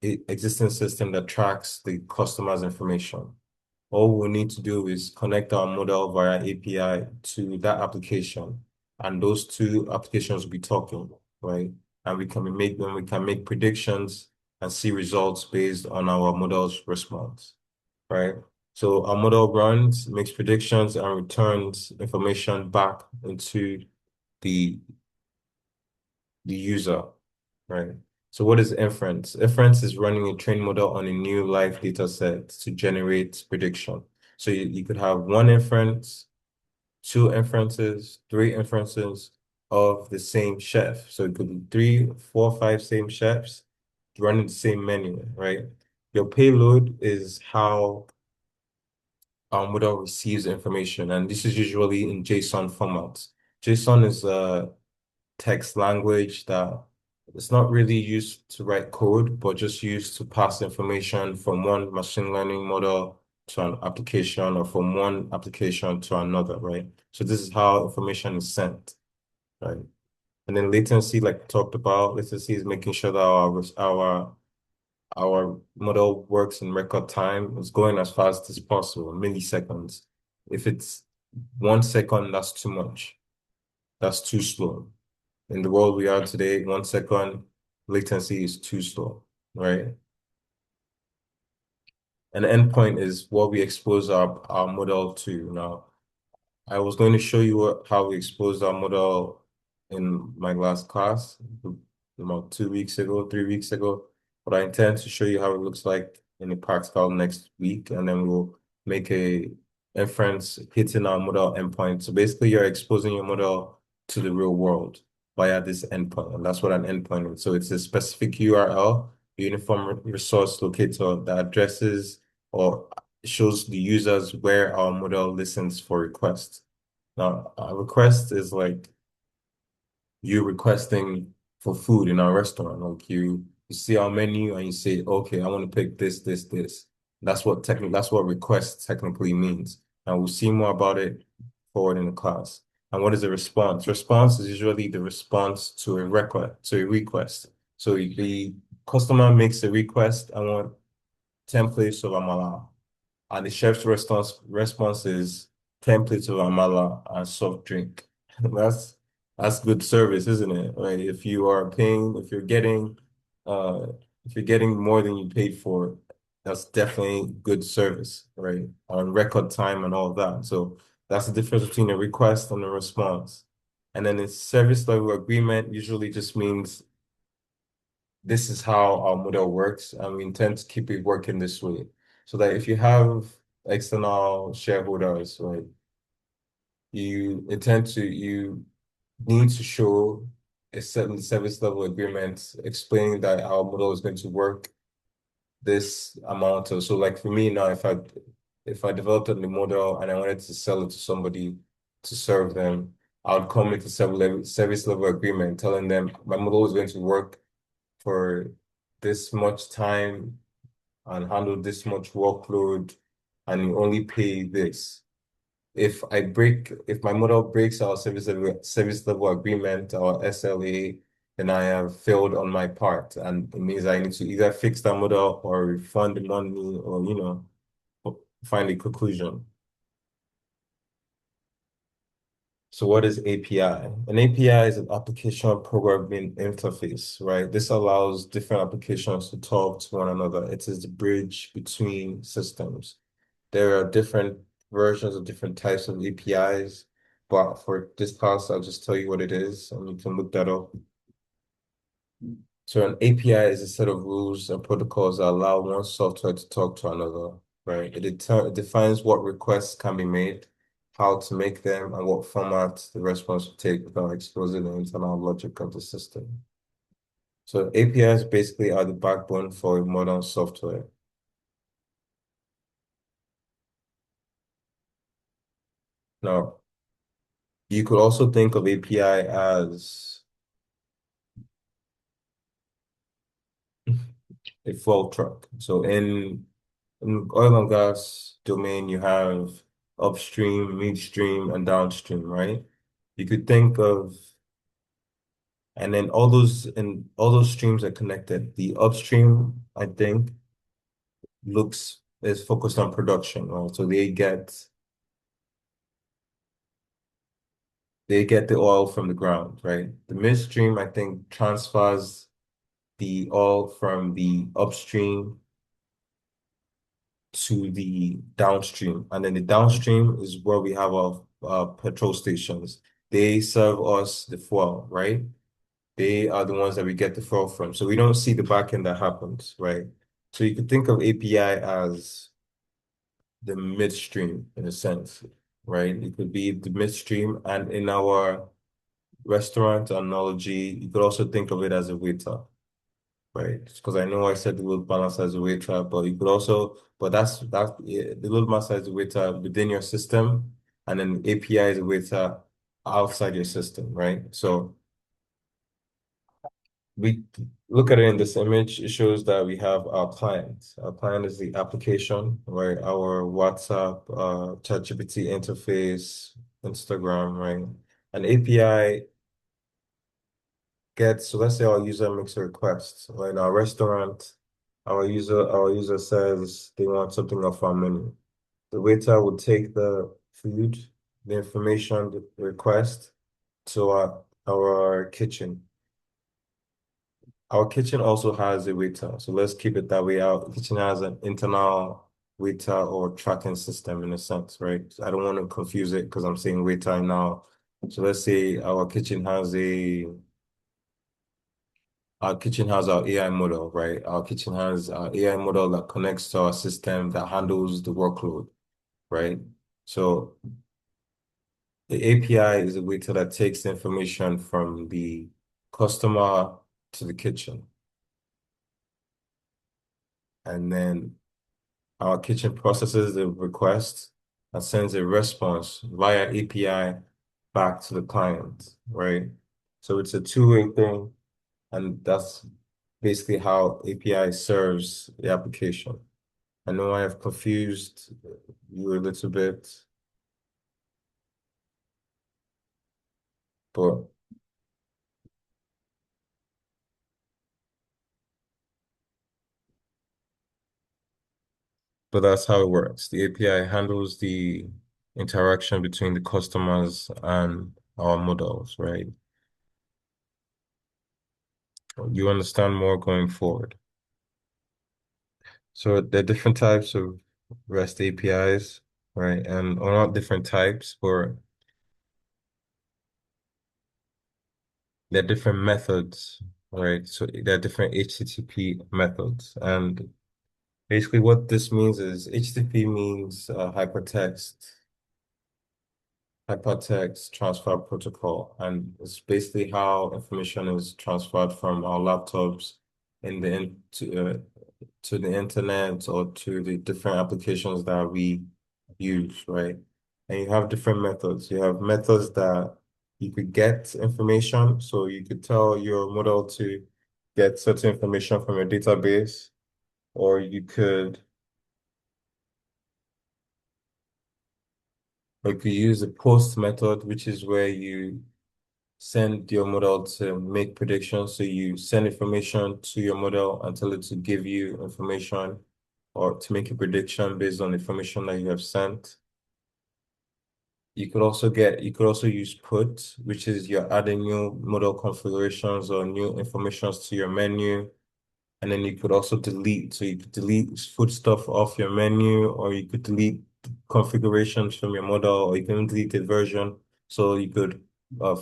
existing system that tracks the customer's information. All we need to do is connect our model via API to that application, and those two applications will be talking, right? And we can make predictions and see results based on our model's response, right? So our model runs, makes predictions, and returns information back into the the user, right? So what is inference? Inference is running a trained model on a new live data set to generate prediction. So you could have one inference, two inferences, three inferences of the same chef. So it could be three, four, five same chefs running the same menu, right? Your payload is how our model receives information, and this is usually in JSON format. JSON is a text language that it's not really used to write code, but just used to pass information from one machine learning model to an application or from one application to another, right? So this is how information is sent, right? And then latency, like we talked about, latency is making sure that our model works in record time. It's going as fast as possible, milliseconds. If it's 1 second, that's too much. That's too slow. In the world we are today, 1 second latency is too slow, right? An endpoint is what we expose our model to. Now, I was going to show you how we exposed our model in my last class about 2 weeks ago, 3 weeks ago, but I intend to show you how it looks like in the practical next week, and then we'll make a inference hitting our model endpoint. So basically, you're exposing your model to the real world via this endpoint, and that's what an endpoint is. So it's a specific URL, uniform resource locator that addresses or shows the users where our model listens for requests. Now, a request is like you requesting for food in our restaurant. Like you see our menu and you say, okay, I want to pick this, this, this. That's what request technically means. And we'll see more about it forward in the class. And what is a response? Response is usually the response to a request. So the customer makes a request, I want 10 plates of amala. And the chef's response is 10 plates of amala and soft drink. That's that's good service, isn't it? Right? Uh if you're getting more than you paid for, that's definitely good service, right? On record time and all of that. So that's the difference between a request and a response. And then a service level agreement usually just means this is how our model works, and we intend to keep it working this way. So that if you have external shareholders, right, you need to show a certain service level agreement explaining that our model is going to work this amount of, so like for me now, if I developed a new model and I wanted to sell it to somebody to serve them, I would come with a service level agreement telling them my model is going to work for this much time and handle this much workload, and you only pay this. If my model breaks our service level agreement or SLA, then I have failed on my part, and it means I need to either fix that model or refund the money, or find a conclusion. So what is API? An API is an application programming interface, right? This allows different applications to talk to one another. It is the bridge between systems. There are different versions of different types of APIs, but for this class, I'll just tell you what it is, and you can look that up. So an API is a set of rules and protocols that allow one software to talk to another, right? It defines what requests can be made, how to make them, and what format the response will take without exposing the internal logic of the system. So APIs basically are the backbone for modern software. Now, you could also think of API as a flow truck. So in oil and gas domain, you have upstream, midstream, and downstream, right? You could think of, and then all those streams are connected. The upstream, I think, is focused on production, right? So they get the oil from the ground, right? The midstream, I think, transfers the oil from the upstream to the downstream. And then the downstream is where we have our petrol stations. They serve us the fuel, right? They are the ones that we get the fuel from. So we don't see the back end that happens, right? So you could think of API as the midstream in a sense, right? It could be the midstream, and in our restaurant analogy, you could also think of it as a waiter, right? Because I know I said the load balancer as a waiter, but you could also, but yeah, the load balancer is a waiter within your system, and then API is a waiter outside your system, right? So we look at it in this image, it shows that we have our client. Our client is the application, right? Our WhatsApp, ChatGPT interface, Instagram, right? An API so let's say our user makes a request. Or in our restaurant, our user says they want something off our menu. The waiter would take the food, the information, the request to our kitchen. Our kitchen also has a waiter, so let's keep it that way. Our kitchen has an internal waiter or tracking system in a sense, right? I don't want to confuse it because I'm saying waiter now. So let's say our kitchen has our AI model, right? Our kitchen has our AI model that connects to our system that handles the workload, right? So the API is a waiter that takes the information from the customer to the kitchen. And then our kitchen processes the request and sends a response via API back to the client, right? So it's a two-way thing, and that's basically how API serves the application. I know I have confused you a little bit, but that's how it works. The API handles the interaction between the customers and our models, right? You understand more going forward. So there are different types of REST APIs, right? And or not different types, but there are different methods, right? So there are different HTTP methods. And basically what this means is HTTP means hypertext transfer protocol, and it's basically how information is transferred from our laptops in the in to the internet or to the different applications that we use, right? And you have different methods. You have methods that you could get information, so you could tell your model to get certain information from your database, or you could use the post method, which is where you send your model to make predictions. So you send information to your model and tell it to give you information or to make a prediction based on information that you have sent. You could also use put, which is you're adding new model configurations or new informations to your menu. And then you could also delete. So you could delete food stuff off your menu, or you could delete configurations from your model, or you can delete a version. So you could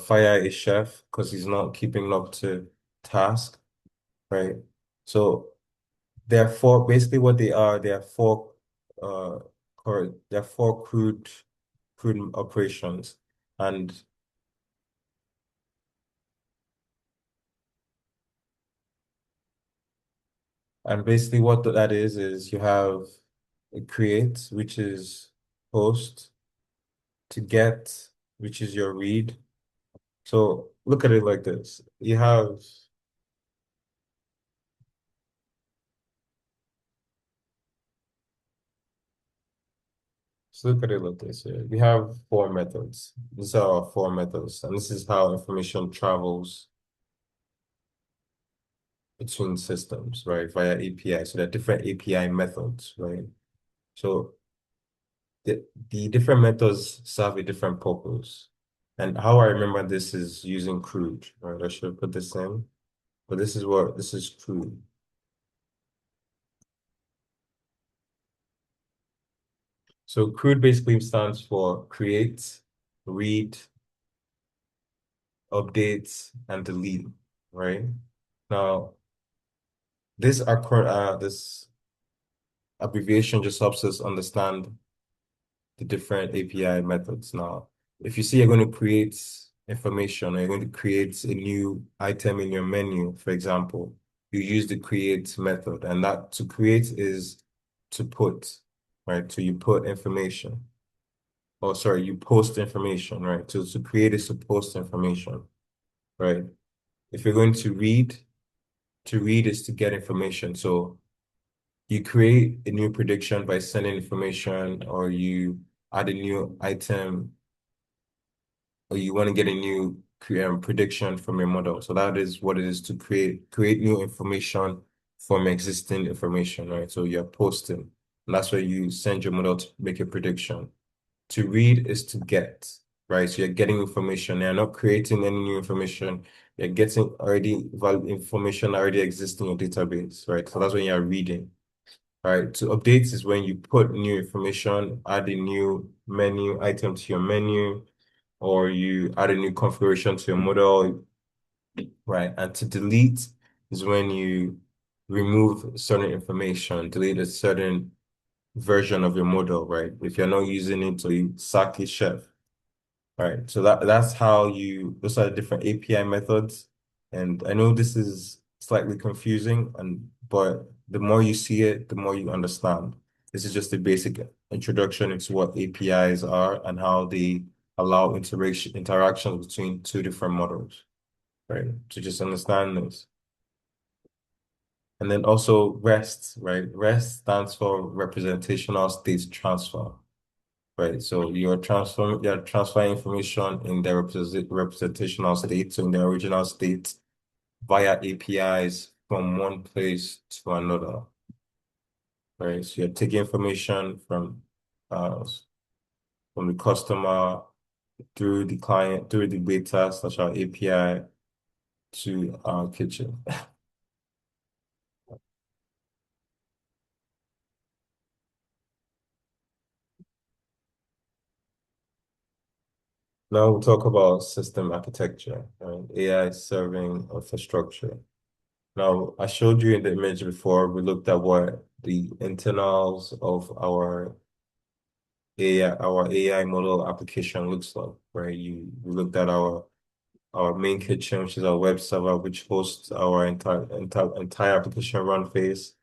fire a chef because he's not keeping up to task, right? So therefore, basically what they are uh they're four crude operations. And basically what that is you have a create, which is post, to get, which is your read. So look at it like this. So look at it like this here. We have four methods. These are our four methods, and this is how information travels between systems, right? Via API. So there are different API methods, right? So the different methods serve a different purpose. And how I remember this is using crude, right? I should put this in, but this is crude. So crude basically stands for create, read, update, and delete, right? Now, this abbreviation just helps us understand the different API methods. Now, if you see you're going to create information or you're going to create a new item in your menu, for example, you use the create method, and that to create is to put, right? So you put information. Oh, sorry, you post information, right? So to create is to post information, right? If you're going to read is to get information. So you create a new prediction by sending information, or you add a new item, or you want to get a new prediction from your model. So that is what it is to create new information from existing information, right? So you're posting, and that's where you send your model to make a prediction. To read is to get, right? So you're getting information. You're not creating any new information. you're getting already valid information already exists in your database, right? So that's when you're reading, right? To update is when you put new information, add a new menu item to your menu, or you add a new configuration to your model, right? And to delete is when you remove certain information, delete a certain version of your model, right? If you're not using it, so you sack a chef, right? So that's how those are the different API methods. And I know this is slightly confusing, but the more you see it, the more you understand. This is just a basic introduction into what APIs are and how they allow interactions between two different models, right? To just understand this. And then also REST, right? REST stands for representational state transfer, right? So you're transferring information in the representational state, so in the original state, via APIs from one place to another, right? So you're taking information uh from the customer through the client, through the data slash our API to our kitchen. Now we'll talk about system architecture and AI serving infrastructure. Now, I showed you in the image before, we looked at what the internals of our AI model application looks like, right? We looked at our main kitchen, which is our web server, which hosts our entire application run phase,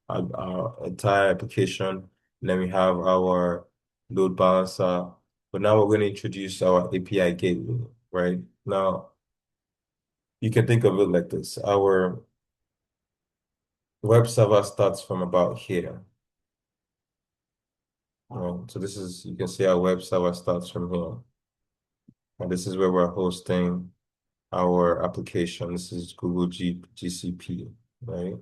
our entire application. And then we have our load balancer. But now we're going to introduce our API gateway, right? Now, you can think of it like this. Our web server starts from about here. So you can see our web server starts from here. And this is where we're hosting our application. This is GCP, right?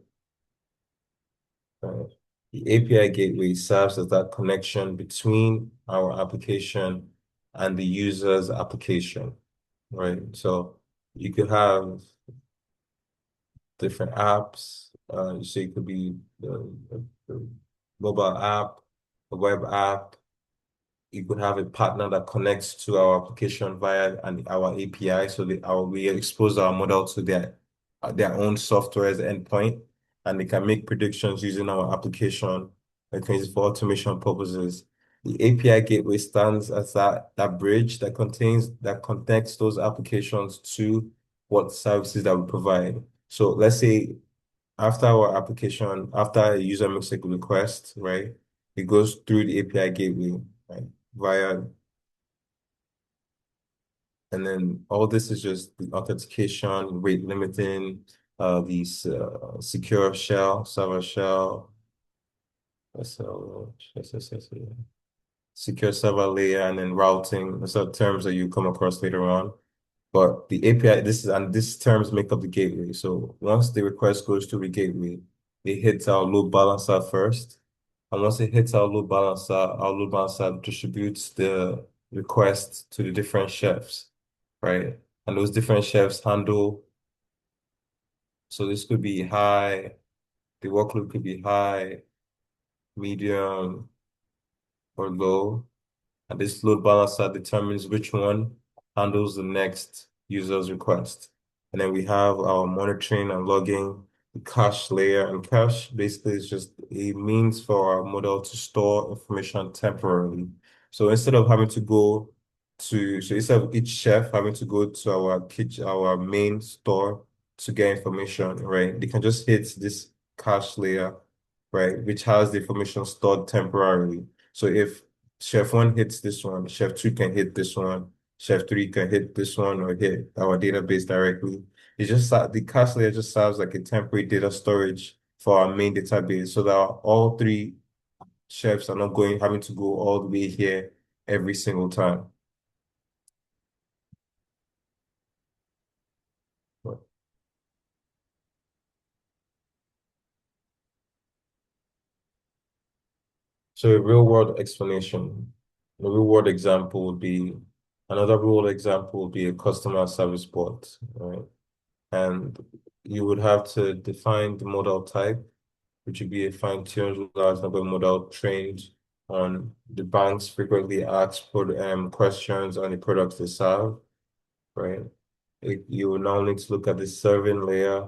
Right. The API gateway serves as that connection between our application and the user's application, right? So you could have different apps. So it could be the mobile app, a web app. You could have a partner that connects to our application via our API. So we expose our model to their own software as an endpoint, and they can make predictions using our application, like for automation purposes. The API gateway stands as that bridge that connects those applications to what services that we provide. So let's say after a user makes a request, right, it goes through the API gateway, right, via, and then all this is just the authentication, rate limiting, these secure shell, server shell, secure server layer, and then routing. Those are terms that you come across later on. But the API, these terms make up the gateway. So once the request goes to the gateway, it hits our load balancer first. And once it hits our load balancer distributes the request to the different chefs, right? And those different chefs handle, so this could be high, the workload could be high, medium, or low. And this load balancer determines which one handles the next user's request. And then we have our monitoring and logging, the cache layer. And cache basically is just a means for our model to store information temporarily. So instead of having to instead of each chef having to go to our kitchen, our main store to get information, right? They can just hit this cache layer, right, which has the information stored temporarily. So if Chef 1 hits this one, Chef 2 can hit this one, Chef 3 can hit this one or hit our database directly. It's just that the cache layer just serves like a temporary data storage for our main database so that all three chefs are not having to go all the way here every single time. So a real world explanation, a real world example would be, another real world example would be a customer service bot, right? and you would have to define the model type, which would be a fine-tuned large number model trained on the bank's frequently asked questions on the products they serve, right? You will now need to look at the serving layer,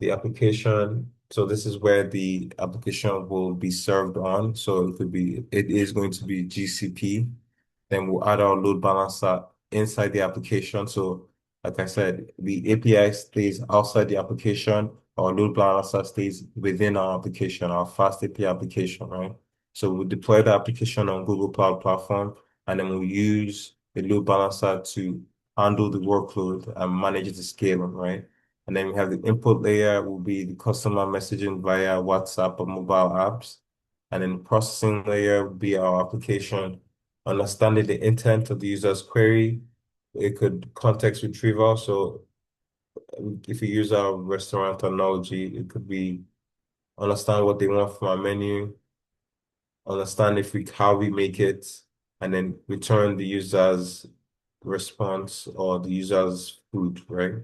the application. So this is where the application will be served on. So it is going to be GCP. Then we'll add our load balancer inside the application. So like I said, the API stays outside the application. Our load balancer stays within our application, our fast API application, right? So we'll deploy the application on Google Cloud Platform, and then we'll use the load balancer to handle the workload and manage the scaling, right? And then we have the input layer will be the customer messaging via WhatsApp or mobile apps. And then the processing layer will be our application, understanding the intent of the user's query. It could context retrieval. So if you use our restaurant analogy, it could be understand what they want from our menu, understand how we make it, and then return the user's response or the user's food, right?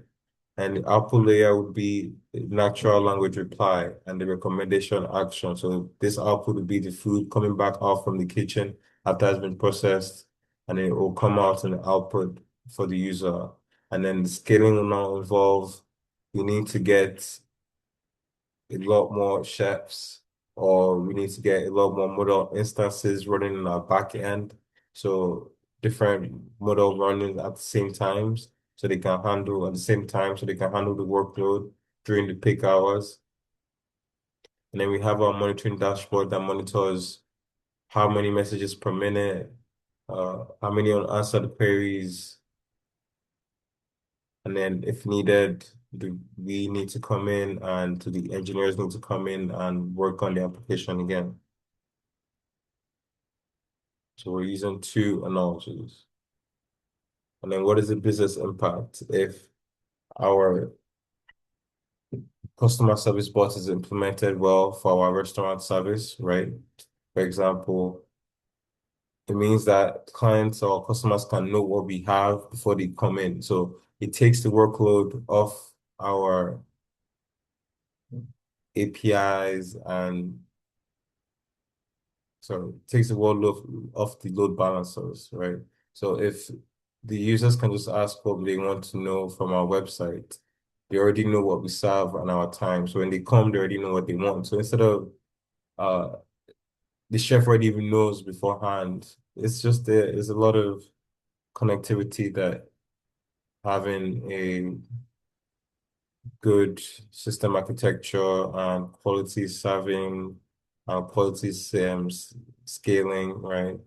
And the output layer would be natural language reply and the recommendation action. So this output would be the food coming back out from the kitchen after it's been processed, and it will come out in the output for the user. And then the scaling will now involve you need to get a lot more chefs, or we need to get a lot more model instances running in our back end. So different model running at the same times, so they can handle at the same time, so they can handle the workload during the peak hours. And then we have our monitoring dashboard that monitors how many messages per minute, how many unanswered queries, and then if needed, we need to come in and the engineers need to come in and work on the application again. So we're using two analogies. And then what is the business impact if our customer service bot is implemented well for our restaurant service, right? For example, it means that clients or customers can know what we have before they come in. So it takes the workload off our APIs and so it takes the workload off the load balancers, right? So if the users can just ask what they want to know from our website, they already know what we serve and our time. So when they come, they already know what they want. So instead of uh the chef already even knows beforehand, it's just there's a lot of connectivity that having a good system architecture and quality serving, quality scaling, right?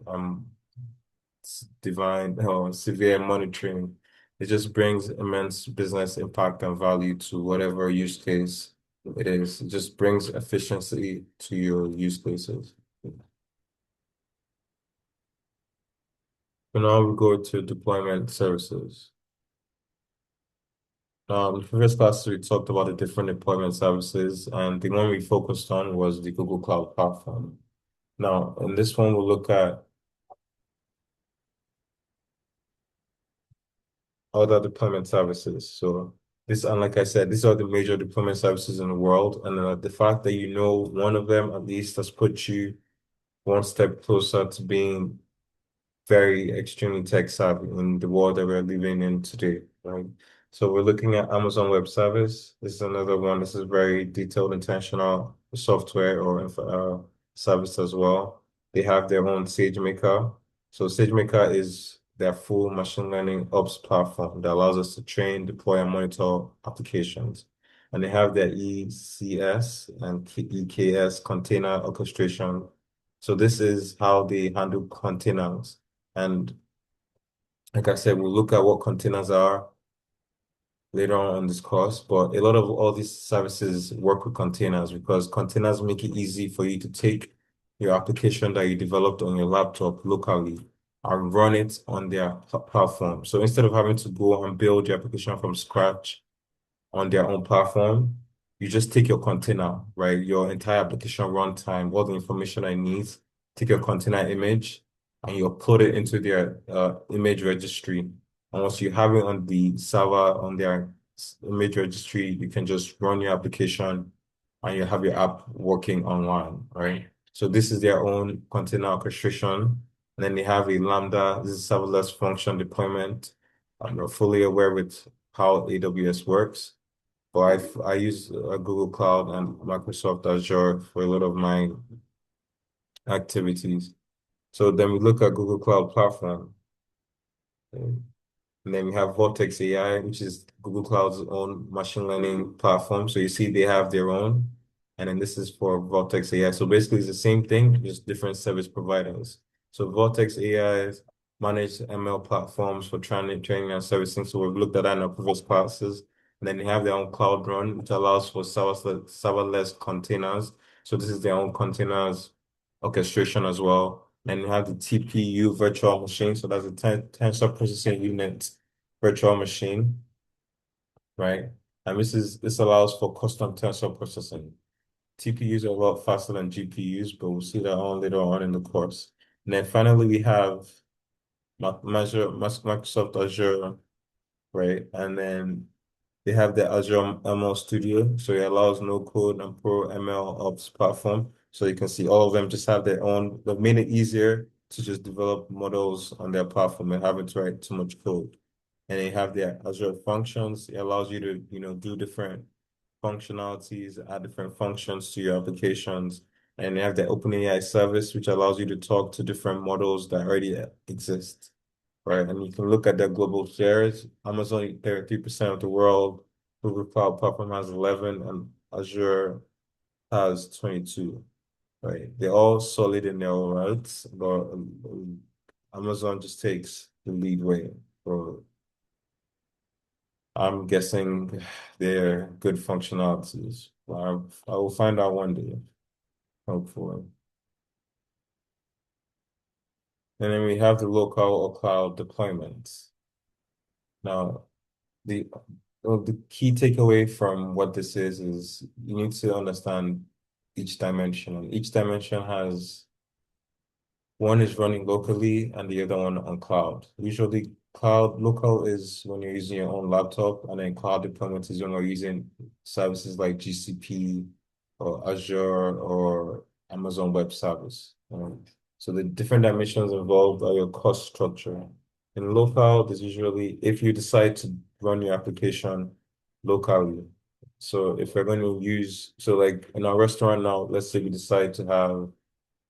Divine or severe monitoring. It just brings immense business impact and value to whatever use case it is. It just brings efficiency to your use cases. So now we go to deployment services. The previous class, we talked about the different deployment services, and the one we focused on was the Google Cloud Platform. Now, in this one, we'll look at other deployment services. So this, and like I said, these are the major deployment services in the world. And the fact that you know one of them at least has put you one step closer to being very extremely tech savvy in the world that we're living in today, right? So we're looking at Amazon Web Service. This is another one. This is very detailed, intentional software or service as well. They have their own SageMaker. So SageMaker is their full machine learning ops platform that allows us to train, deploy, and monitor applications. And they have their ECS and EKS container orchestration. So this is how they handle containers. And like I said, we'll look at what containers are later on in this course, but a lot of all these services work with containers because containers make it easy for you to take your application that you developed on your laptop locally and run it on their platform. So instead of having to go and build your application from scratch on their own platform, you just take your container, right? Your entire application runtime, all the information I need, take your container image and you upload it into their image registry. And once you have it on the server on their image registry, you can just run your application and you have your app working online, right? So this is their own container orchestration. And then they have a Lambda, this is serverless function deployment. I'm not fully aware with how AWS works, but I use Google Cloud and Microsoft Azure for a lot of my activities. So then we look at Google Cloud Platform. And then we have Vertex AI, which is Google Cloud's own machine learning platform. So you see they have their own. And then this is for Vertex AI. So basically it's the same thing, just different service providers. So Vertex AI managed ML platforms for training and servicing. So we've looked at that in our previous classes. And then they have their own Cloud Run, which allows for serverless containers. So this is their own containers orchestration as well. And you have the TPU virtual machine. So that's a tensor processing unit virtual machine, right? And this allows for custom tensor processing. TPUs are a lot faster than GPUs, but we'll see that on later on in the course. And then finally, we have Microsoft Azure, right? And then they have the Azure ML Studio, so it allows no code and pro ML ops platform. So you can see all of them just have their own. They've made it easier to just develop models on their platform and having to write too much code. And they have their Azure functions. It allows you to, do different functionalities, add different functions to your applications. And they have the OpenAI service, which allows you to talk to different models that already exist, right? And you can look at their global shares. Amazon, 33% of the world. Google Cloud Platform has 11, and Azure has 22, right? They're all solid in their own rights, but Amazon just takes the lead way. So I'm guessing they're good functionalities. I will find out one day, hopefully. And then we have the local or cloud deployments. Now, the the key takeaway from what this is you need to understand each dimension. And each dimension has one is running locally and the other one on cloud. Usually cloud local is when you're using your own laptop, and then cloud deployment is when you're using services like GCP or Azure or Amazon Web Service. So the different dimensions involved are your cost structure. In local, there's usually, if you decide to run your application locally. So if we're going to use, so like in our restaurant now, let's say we decide to have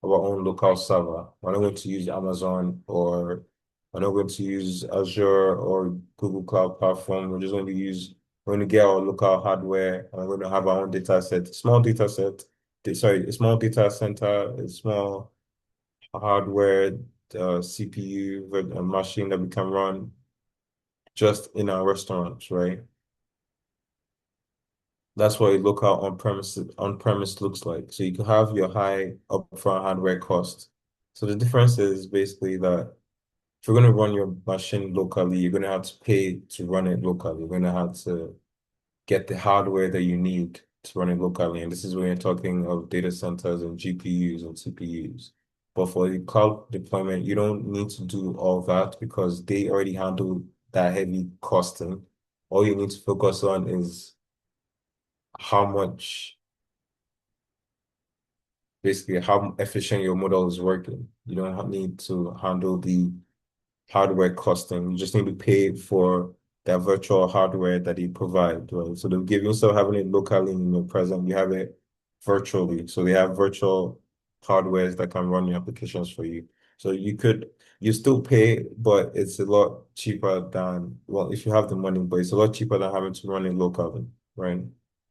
our own local server. We're not going to use Amazon, or we're not going to use Azure or Google Cloud Platform. We're going to get our local hardware, and we're going to have our own data set, small data set, a small data center, a small hardware, CPU, a machine that we can run just in our restaurants, right? That's what a local on-premise looks like. So you can have your high upfront hardware cost. So the difference is basically that if you're going to run your machine locally, you're going to have to pay to run it locally. You're going to have to get the hardware that you need to run it locally. And this is when you're talking of data centers and GPUs and CPUs. But for the cloud deployment, you don't need to do all that because they already handle that heavy costing. All you need to focus on is how much, basically how efficient your model is working. You don't need to handle the hardware costing. You just need to pay for that virtual hardware that they provide, right? So they'll give you, instead of having it locally in your present, you have it virtually. So they have virtual hardwares that can run your applications for you. So you still pay, but it's a lot cheaper than, well, if you have the money, but it's a lot cheaper than having to run it locally, right?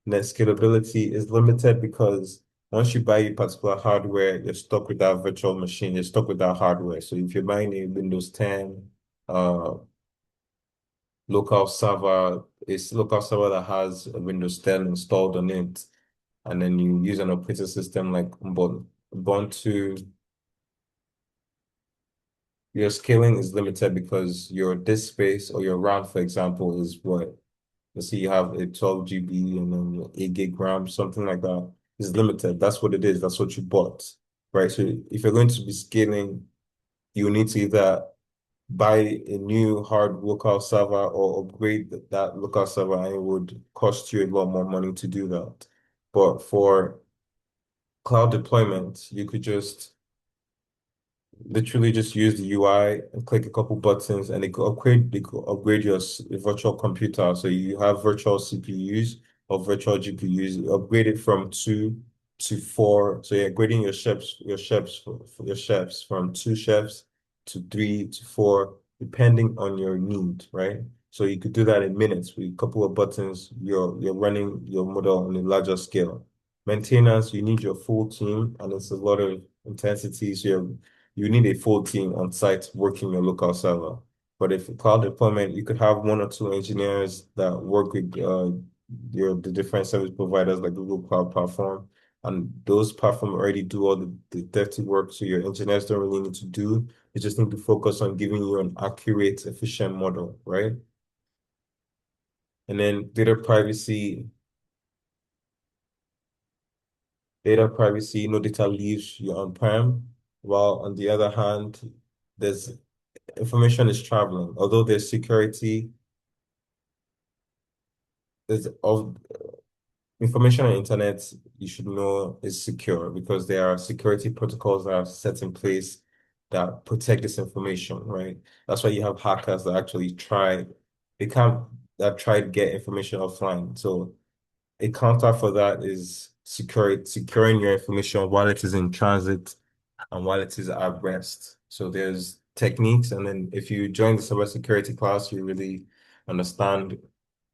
And then scalability is limited because once you buy a particular hardware, you're stuck with that virtual machine, you're stuck with that hardware. So if you're buying a Windows 10 uh local server, it's local server that has a Windows 10 installed on it, and then you use an operating system like Ubuntu, your scaling is limited because your disk space or your RAM, for example, is what, let's say you have a 12 GB and then 8 gig RAM, something like that, is limited. That's what it is. That's what you bought, right? So if you're going to be scaling, you need to either buy a new hard local server or upgrade that local server, and it would cost you a lot more money to do that. But for cloud deployment, you could just literally just use the UI and click a couple buttons, and it could upgrade your virtual computer. So you have virtual CPUs or virtual GPUs. You upgrade it from 2 to 4. So you're upgrading your chefs from 2 chefs to 3 to 4, depending on your need, right? So you could do that in minutes with a couple of buttons. You're running your model on a larger scale. Maintenance, you need your full team, and it's a lot of intensity. So you need a full team on site working your local server. But if cloud deployment, you could have 1 or 2 engineers that work with the different service providers like Google Cloud Platform. And those platforms already do all the dirty work, so your engineers don't really need to do. You just need to focus on giving you an accurate, efficient model, right? And then data privacy, no data leaves you on-prem, while on the other hand, there's information is traveling. Although there's security, there's of information on the internet you should know is secure because there are security protocols that are set in place that protect this information, right? That's why you have hackers that actually they can't that try to get information offline. So a counter for that is securing your information while it is in transit and while it is at rest. So there's techniques, and then if you join the cybersecurity class, you really understand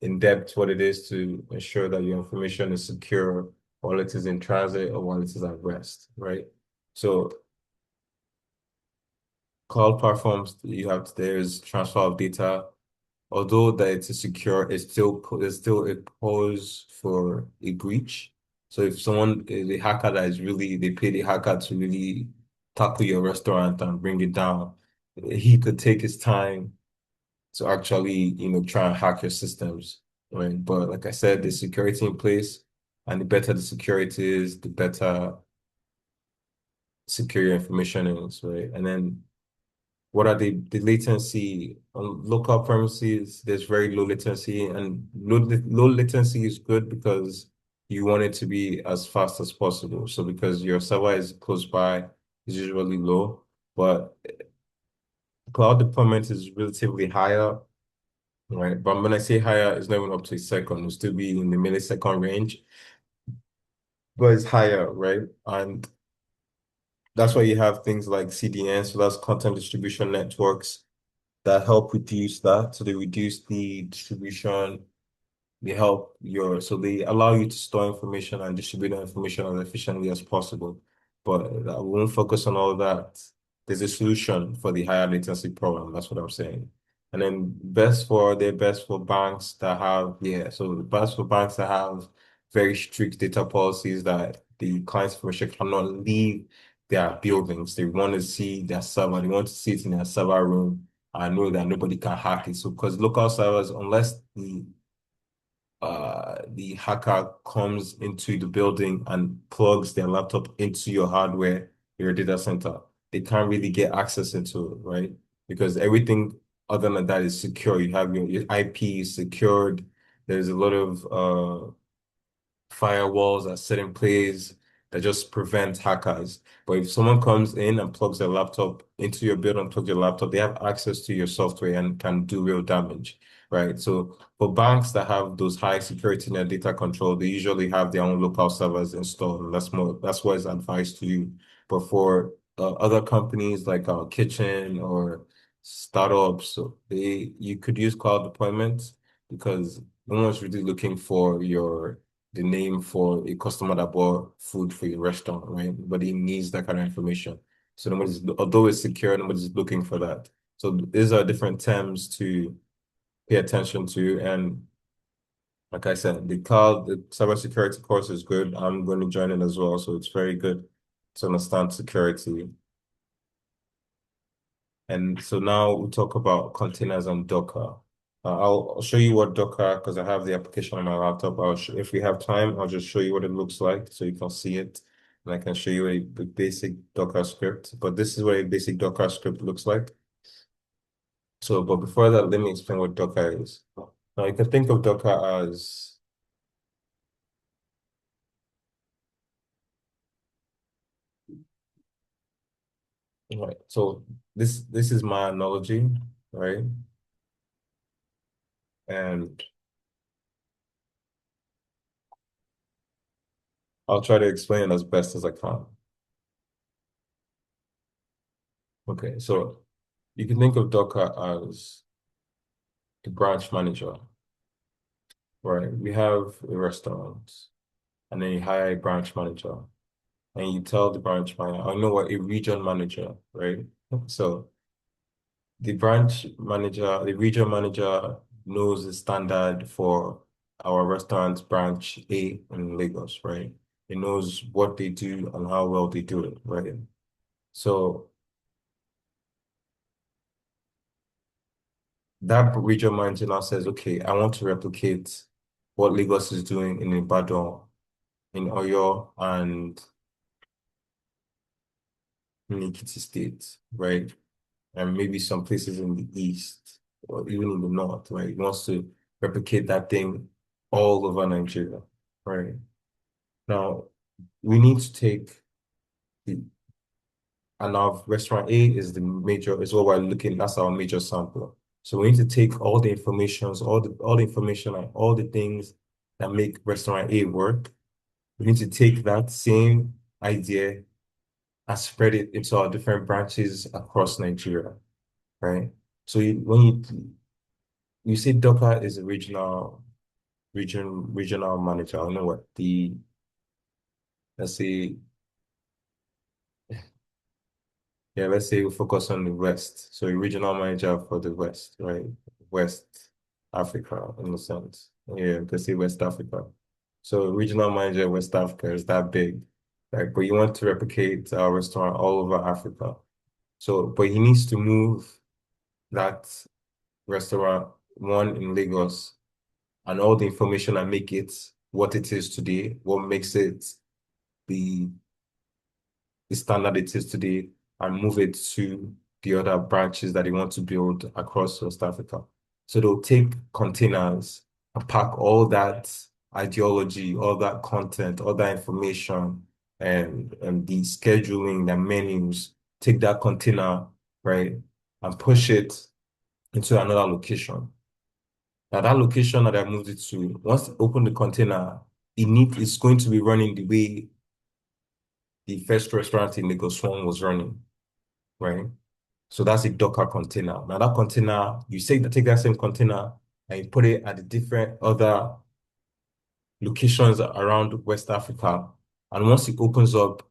in depth what it is to ensure that your information is secure while it is in transit or while it is at rest, right? So cloud platforms that you have today is transfer of data. Although that it is secure, it's still a pose for a breach. So if the hacker they pay the hacker to really tackle your restaurant and bring it down, he could take his time to actually, try and hack your systems, right? But like I said, the security in place, and the better the security is, the better secure your information is, right? And then what are the latency on local premises? There's very low latency, and low latency is good because you want it to be as fast as possible. So because your server is close by, it's usually low, but cloud deployment is relatively higher, right? But when I say higher, it's not even up to a second. It'll still be in the millisecond range, but it's higher, right? And that's why you have things like CDN, so that's content distribution networks that help reduce that. So they reduce the distribution. They allow you to store information and distribute that information as efficiently as possible. But I won't focus on all that. There's a solution for the higher latency problem. That's what I'm saying. And then they're best for banks that have, yeah, so the best for banks that have very strict data policies that the client's information cannot leave their buildings. They want to see their server, they want to see it in their server room. I know that nobody can hack it. So because local servers, unless the hacker comes into the building and plugs their laptop into your hardware, your data center, they can't really get access into it, right? Because everything other than that is secure. You have your IP is secured. There's a lot of firewalls are set in place that just prevent hackers. But if someone comes in and plugs their laptop into your building, plugs your laptop, they have access to your software and can do real damage, right? So for banks that have those high security net data control, they usually have their own local servers installed. And that's what is advised to you. But for other companies like our kitchen or startups, you could use cloud deployment because no one's really looking for the name for a customer that bought food for your restaurant, right? But he needs that kind of information. So although it's secure, nobody's looking for that. So these are different terms to pay attention to. And like I said, the cybersecurity course is good. I'm going to join it as well. So it's very good to understand security. And so now we'll talk about containers and Docker. I'll show you what Docker, because I have the application on my laptop. If we have time, I'll just show you what it looks like so you can see it. And I can show you a basic Docker script. But this is what a basic Docker script looks like. So, but before that, let me explain what Docker is. Now, you can think of Docker as, right, so this is my analogy, right? And I'll try to explain it as best as I can. Okay, so you can think of Docker as the branch manager, right? We have a restaurant, and then you hire a branch manager, and you tell the branch manager, I know what a region manager, right? So the region manager knows the standard for our restaurant branch A in Lagos, right? He knows what they do and how well they do it, right? So that region manager now says, okay, I want to replicate what Lagos is doing in Ibadan, in Oyo, and in Ekiti State, right? And maybe some places in the east or even in the north, right? He wants to replicate that thing all over Nigeria, right? Now, we need to take the, and our restaurant A is the major, is what we're looking, that's our major sample. So we need to take all the informations, all the information and all the things that make restaurant A work. We need to take that same idea and spread it into our different branches across Nigeria, right? So when you say Docker is a regional manager, I don't know what the, let's say, yeah, let's say we focus on the West. So a regional manager for the West, right? West Africa in a sense. Yeah, we could say West Africa. So a regional manager in West Africa is that big, right? But you want to replicate our restaurant all over Africa. So, but he needs to move that restaurant, one in Lagos, and all the information and make it what it is today, what makes it the the standard it is today, and move it to the other branches that they want to build across West Africa. So they'll take containers and pack all that ideology, all that content, all that information, and the scheduling, the menus, take that container, right, and push it into another location. Now that location that I moved it to, once they open the container, it's going to be running the way the first restaurant in Lagos One was running, right? So that's a Docker container. Now that container, you say that take that same container and you put it at the different other locations around West Africa. And once it opens up,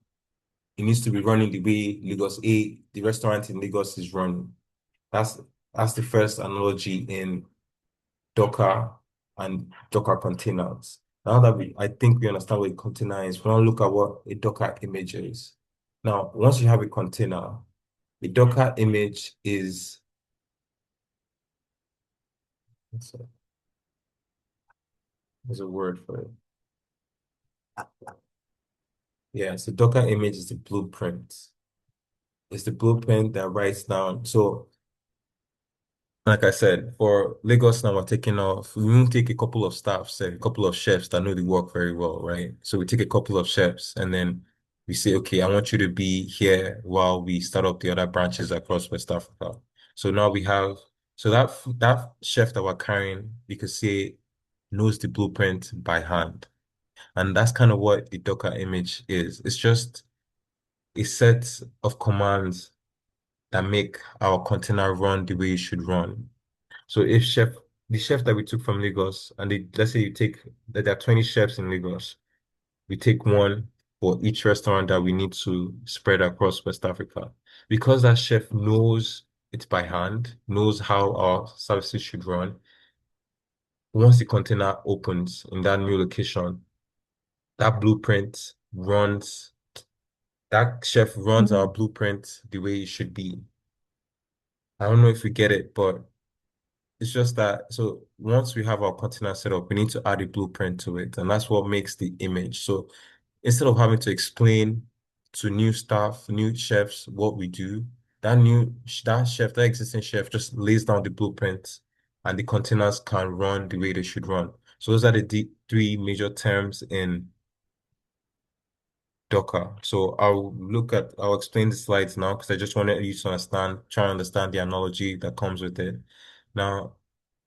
it needs to be running the way the restaurant in Lagos is running. That's that's the first analogy in Docker and Docker containers. Now that I think we understand what a container is, we want to look at what a Docker image is. Now, once you have a container, a Docker image is, there's a word for it. Yeah, so Docker image is the blueprint. It's the blueprint that writes down. So like I said, for Lagos now, we're taking off. We won't take a couple of staffs, a couple of chefs that know the work very well, right? So we take a couple of chefs and then we say, okay, I want you to be here while we start up the other branches across West Africa. So now we have, so that chef that we're carrying, you could say knows the blueprint by hand. And that's kind of what the Docker image is. It's just a set of commands that make our container run the way it should run. So the chef that we took from Lagos, and let's say that there are 20 chefs in Lagos, we take one for each restaurant that we need to spread across West Africa. Because that chef knows it by hand, knows how our services should run, once the container opens in that new location, that blueprint runs, that chef runs our blueprint the way it should be. I don't know if we get it, but it's just that, so once we have our container set up, we need to add a blueprint to it, and that's what makes the image. So instead of having to explain to new staff, new chefs what we do, that existing chef just lays down the blueprint and the containers can run the way they should run. So those are the three major terms in Docker. So I'll explain the slides now because I just wanted you to try and understand the analogy that comes with it. Now,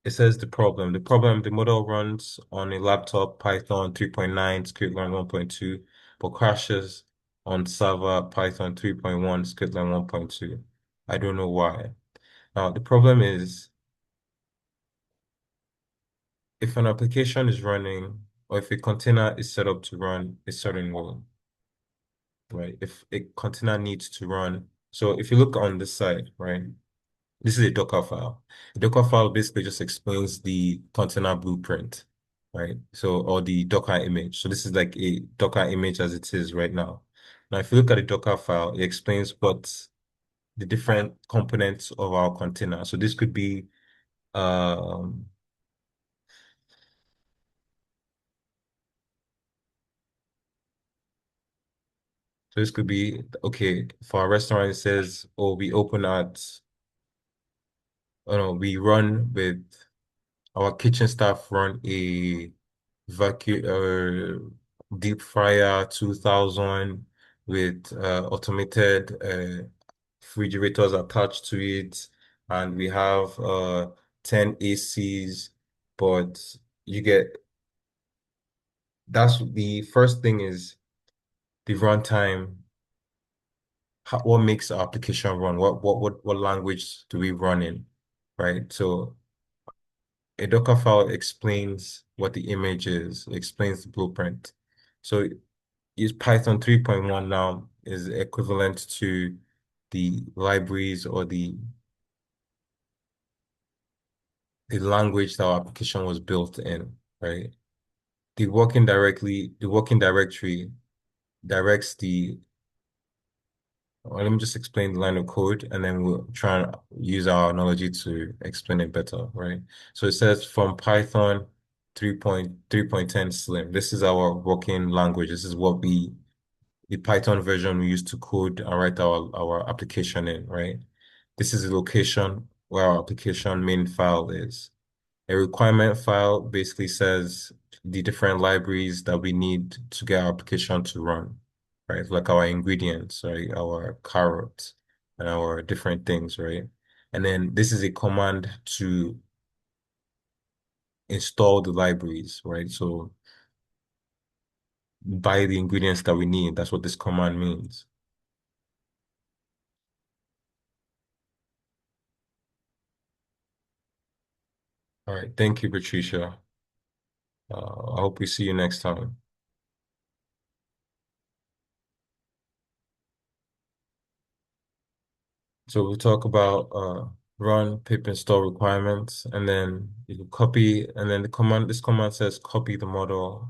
it says the problem. The model runs on a laptop, Python 3.9, scriptline 1.2, but crashes on server Python 3.1, scriptline 1.2. I don't know why. Now, the problem is if an application is running or if a container is set up to run a certain way, right? If a container needs to run. So if you look on this side, right? This is a Docker file. A Docker file basically just explains the container blueprint, right? So, or the Docker image. So this is like a Docker image as it is right now. Now, if you look at the Docker file, it explains what the different components of our container. So this could be, um, okay, for a restaurant, it says, oh, we run with our kitchen staff run a vacuum deep fryer 2000 with automated refrigerators attached to it, and we have 10 ACs. But you get that's the first thing is the runtime. What makes the application run? What language do we run in, right? So a Docker file explains what the image is, explains the blueprint. So use Python 3.1 now is equivalent to the libraries or the language that our application was built in, right? The working directory directs the well, let me just explain the line of code and then we'll try and use our analogy to explain it better, right? So it says from Python 3.3.10 Slim. This is our working language. This is the Python version we use to code and write our application in, right? This is the location where our application main file is. A requirement file basically says the different libraries that we need to get our application to run, right? Like our ingredients, right? Our carrots and our different things, right? And then this is a command to install the libraries, right? So buy the ingredients that we need. That's what this command means. All right. Thank you, Patricia. I hope we see you next time. So we'll talk about run pip install requirements, and then you can copy, and then this command says copy the model.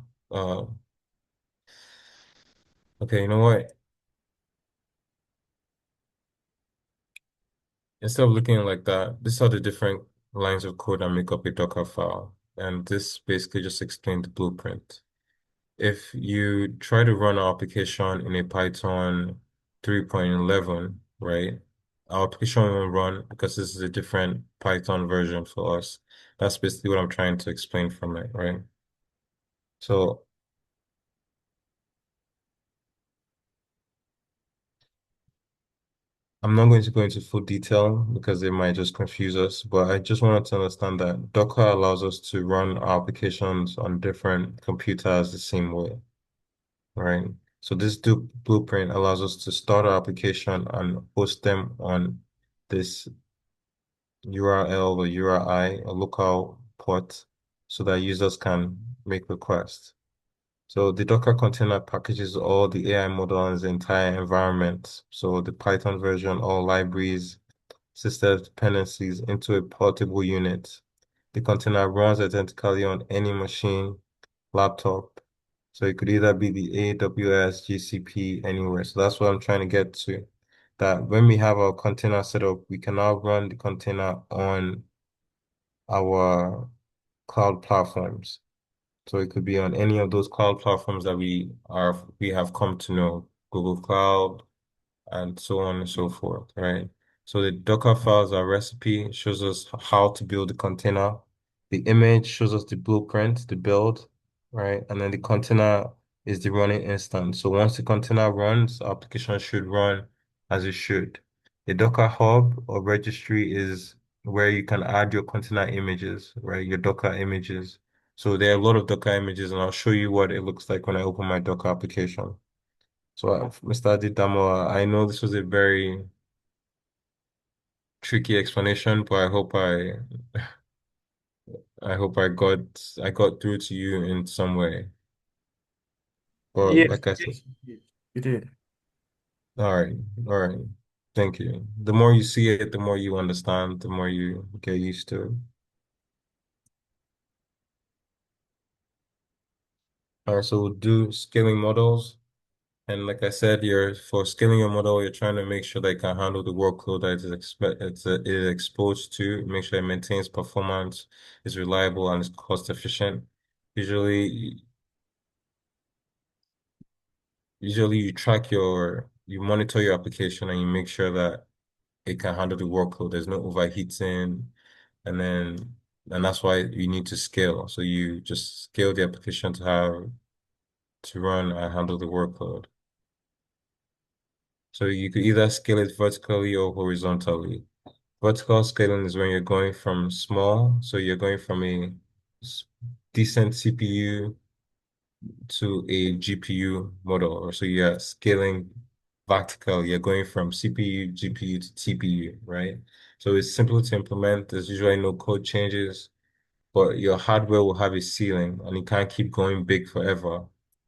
Okay, you know what? Instead of looking like that, these are the different lines of code that make up a Docker file, and this basically just explains the blueprint. If you try to run our application in a Python 3.11, right? Our application won't run because this is a different Python version for us. That's basically what I'm trying to explain from it, right? So I'm not going to go into full detail because it might just confuse us, but I just wanted to understand that Docker allows us to run our applications on different computers the same way, right? So this blueprint allows us to start our application and host them on this URL or URI, a local port, so that users can make requests. So the Docker container packages all the AI model and the entire environment. So the Python version, all libraries, system dependencies into a portable unit. The container runs identically on any machine, laptop. So it could either be the AWS, GCP, anywhere. So that's what I'm trying to get to. That when we have our container set up, we can now run the container on our cloud platforms. So it could be on any of those cloud platforms that we have come to know, Google Cloud and so on and so forth, right? So the Docker files are recipe, it shows us how to build the container. The image shows us the blueprint, the build, right? And then the container is the running instance. So once the container runs, our application should run as it should. The Docker hub or registry is where you can add your container images, right? Your Docker images. So there are a lot of Docker images, and I'll show you what it looks like when I open my Docker application. So, Mr. Adidamo, I know this was a very tricky explanation, but I hope I got through to you in some way. But Yes, like I said, yes, you did. all right, all right. Thank you. The more you see it, the more you understand, the more you get used to it. All right, so we'll do scaling models. And like I said, you're for scaling your model, you're trying to make sure that it can handle the workload that it is exposed to, make sure it maintains performance, is reliable, and is cost efficient. Usually, usually you monitor your application and you make sure that it can handle the workload. There's no overheating, and then and that's why you need to scale. So you just scale the application to run and handle the workload. So you could either scale it vertically or horizontally. Vertical scaling is when you're going from small, so you're going from a s- decent CPU to a GPU model, or so you're scaling vertical, you're going from CPU, GPU to TPU, right? So it's simple to implement. There's usually no code changes, but your hardware will have a ceiling and it can't keep going big forever,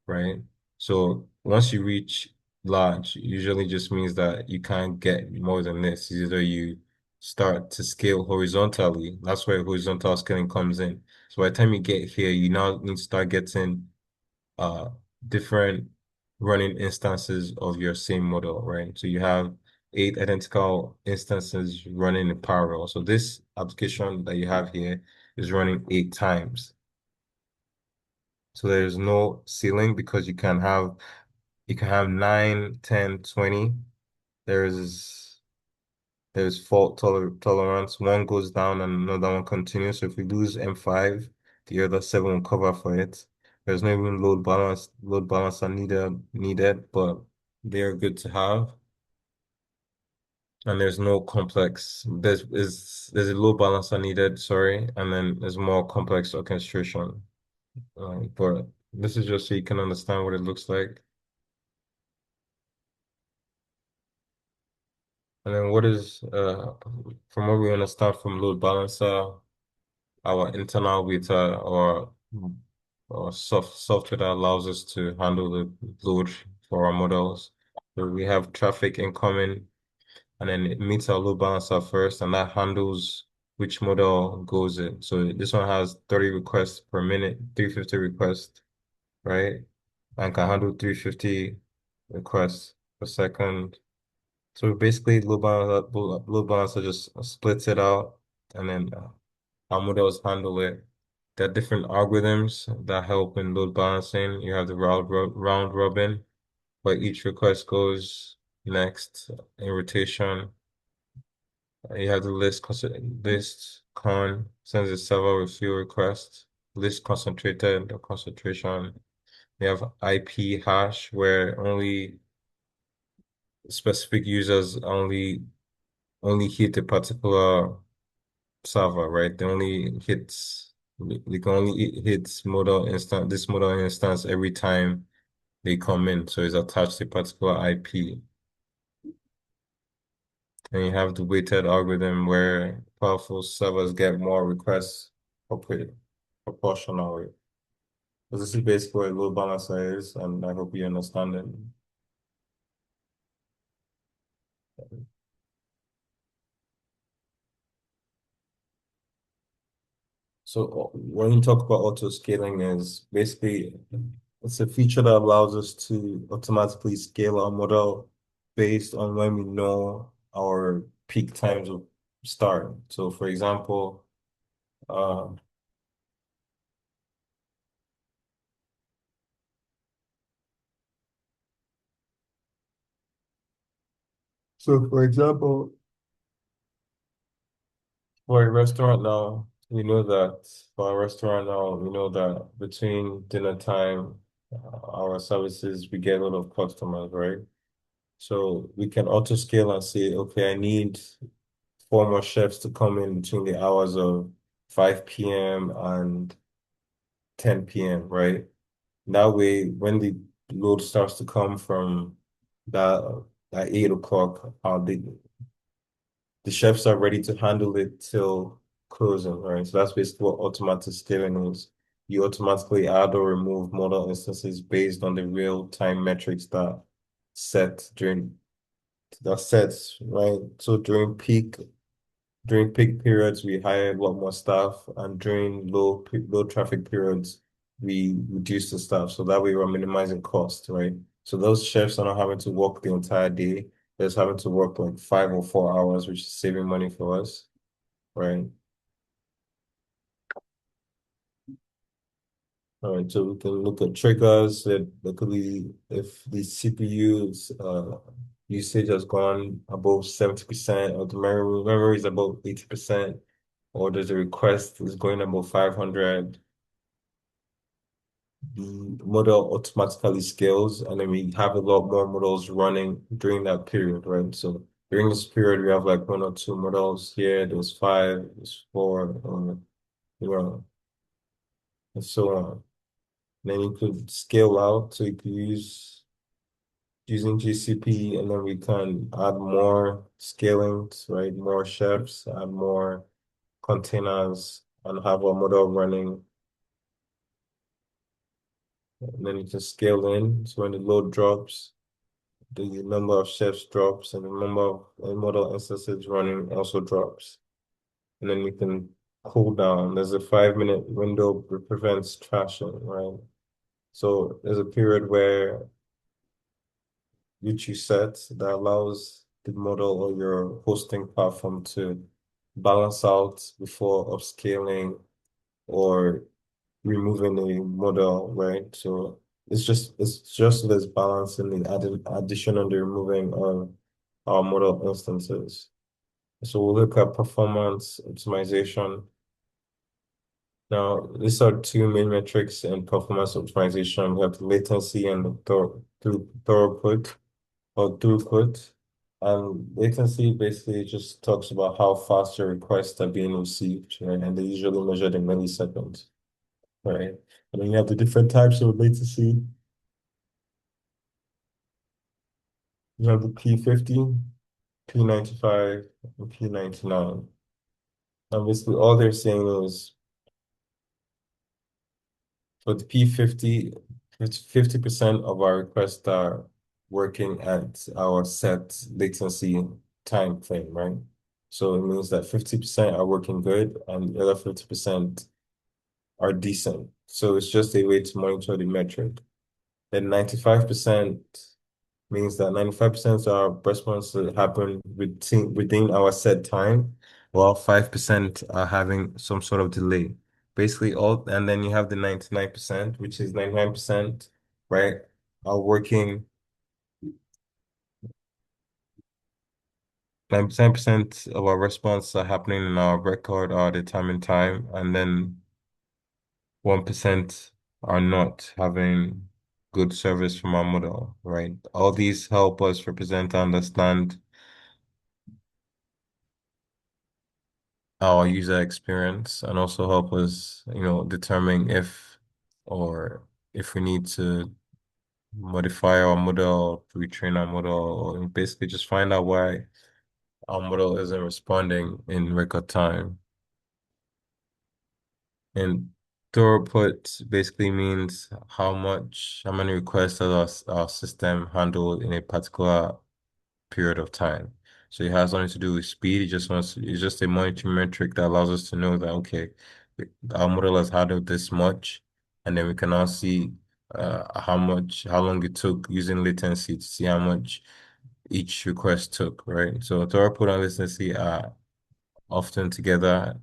right? So once you reach large, it usually just means that you can't get more than this. Either you start to scale horizontally, that's where horizontal scaling comes in. So by the time you get here, you now need to start getting uh different running instances of your same model, right? So you have 8 identical instances running in parallel. So this application that you have here is running 8 times. So there's no ceiling because you can have 9, 10, 20. There's there's tolerance. One goes down and another one continues. So if we lose M5, the other 7 will cover for it. There's no even load balancer needed, but they're good to have. And there's no complex. There's a load balancer needed, sorry, and then there's more complex orchestration. But this is just so you can understand what it looks like. And then from what we understand from load balancer, our internal with or software that allows us to handle the load for our models. So we have traffic incoming, and then it meets our load balancer first, and that handles which model goes in. So this one has 30 requests per minute, 350 requests, right? And can handle 350 requests per second. So basically, load balancer just splits it out, and then our models handle it. There are different algorithms that help in load balancing. You have the round robin, where each request goes next in rotation. You have the list con sends the server with few requests. List concentrated or concentration. You have IP hash, where only specific users only hit a particular server, right? They can only hit this model instance every time they come in. So it's attached to a particular IP. And you have the weighted algorithm where powerful servers get more requests proportionally. So this is basically what a load balancer is, and I hope you understand it. So when you talk about auto scaling is basically it's a feature that allows us to automatically scale our model based on when we know our peak times of start. So for example, uh, so for example, For a restaurant now, we know that for a restaurant now, we know that between dinner time, our services, we get a lot of customers, right? So we can auto scale and say, okay, I need four more chefs to come in between the hours of 5 p.m. and 10 p.m., right? That way, when the load starts to come from that at 8 o'clock, the chefs are ready to handle it till closing, right? So that's basically what automatic scaling is. You automatically add or remove model instances based on the real time metrics set during that sets, right? So during peak periods, we hire a lot more staff, and during low traffic periods, we reduce the staff. So that way we're minimizing cost, right? So those chefs are not having to work the entire day. They're just having to work like 5 or 4 hours, which is saving money for us, right? All right, so we can look at triggers that could be if the CPU's usage has gone above 70%, or the memory is above 80%, or there's a request is going above 500, the model automatically scales, and then we have a lot more models running during that period, right? So during this period, we have like one or two models here, there's five, there's four, you know, and so on. Then you could scale out, so you could use using GCP, and then we can add more scalings, right? More chefs, add more containers, and have a model running. And then you can scale in. So when the load drops, the number of chefs drops, and the number of model instances running also drops. And then you can cool down. There's a 5 minute window that prevents trashing, right? So there's a period where which you set that allows the model or your hosting platform to balance out before upscaling or removing a model, right? So it's just this balance in the addition and the removing of our model instances. So we'll look at performance optimization. Now, these are two main metrics in performance optimization. We have the latency and the throughput or throughput. And latency basically just talks about how fast your requests are being received, right? And they usually measured in milliseconds, right? And then you have the different types of latency. You have the P50, P95, and P99. And basically all they're saying is for the P50, it's 50% of our requests are working at our set latency time frame, right? So it means that 50% are working good and the other 50% are decent. So it's just a way to monitor the metric. Then 95% means that 95% of our responses happen within our set time, while 5% are having some sort of delay. Basically, and then you have the 99%, which is 99%, right? Are working 99% of our responses are happening in our record or determined time, and then 1% are not having good service from our model, right? All these help us represent and understand our user experience and also help us, determine or if we need to modify our model, retrain our model, or basically just find out why our model isn't responding in record time. And throughput basically means how many requests does our system handle in a particular period of time. So it has nothing to do with speed. It's just a monitoring metric that allows us to know that, okay, our model has handled this much, and then we can now see how long it took using latency to see how much each request took, right? So throughput and latency are often together.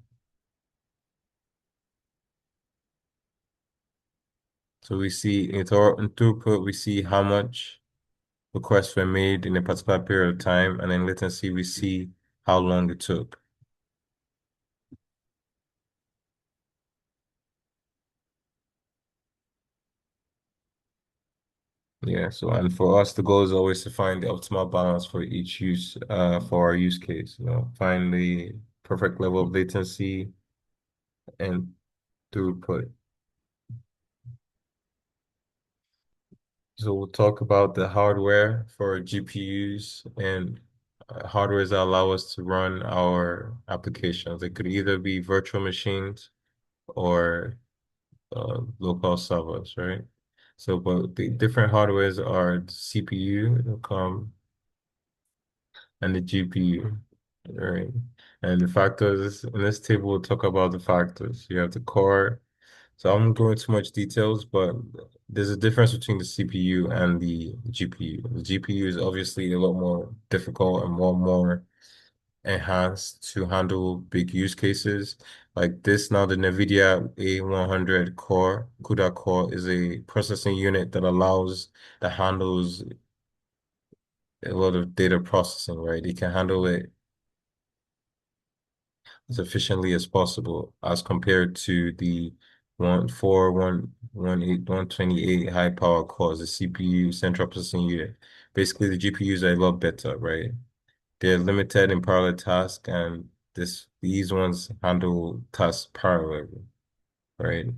So we see in throughput, we see how much requests were made in a particular period of time, and in latency, we see how long it took. Yeah, so and for us, the goal is always to find the optimal balance for each use, for our use case, find the perfect level of latency and throughput. So we'll talk about the hardware for GPUs and hardwares that allow us to run our applications. It could either be virtual machines or local servers, right? So, but the different hardwares are the CPU, and the GPU, right? And the factors in this table, we'll talk about the factors. You have the core. So I won't go into much details, but there's a difference between the CPU and the GPU. The GPU is obviously a lot more difficult and more enhanced to handle big use cases. Like this now, the NVIDIA A100 core, CUDA core, is a processing unit that handles a lot of data processing, right? It can handle it as efficiently as possible as compared to the 128 high power cores, the CPU, central processing unit. Basically, the GPUs are a lot better, right? They're limited in parallel tasks, and these ones handle tasks parallelly, right?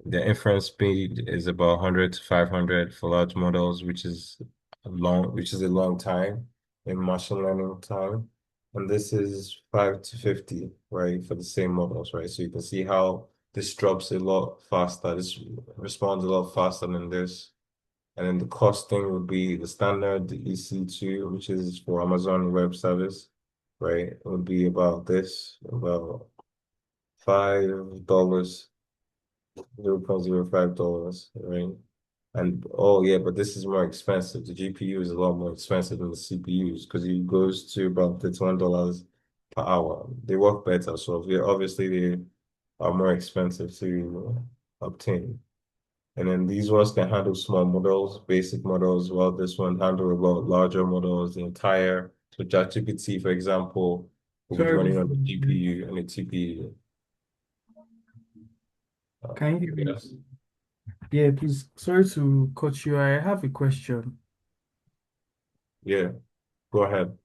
The inference speed is about 100 to 500 for large models, which is a long time in machine learning time. And this is 5 to 50, right, for the same models, right? So you can see how this drops a lot faster. This responds a lot faster than this. And then the costing would be the standard EC2, which is for Amazon Web Service, right? It would be about $5, $0.05, right? And oh yeah, but this is more expensive. The GPU is a lot more expensive than the CPUs because it goes to about $31 per hour. They work better, so obviously they are more expensive to obtain. And then these ones can handle small models, basic models, while this one handle a lot larger models, the entire. So ChatGPT, for example, will be Sorry, running on the GPU and the TPU. can you hear me? Yes. Yeah, please. Sorry to cut you. I have a question. Yeah, go ahead.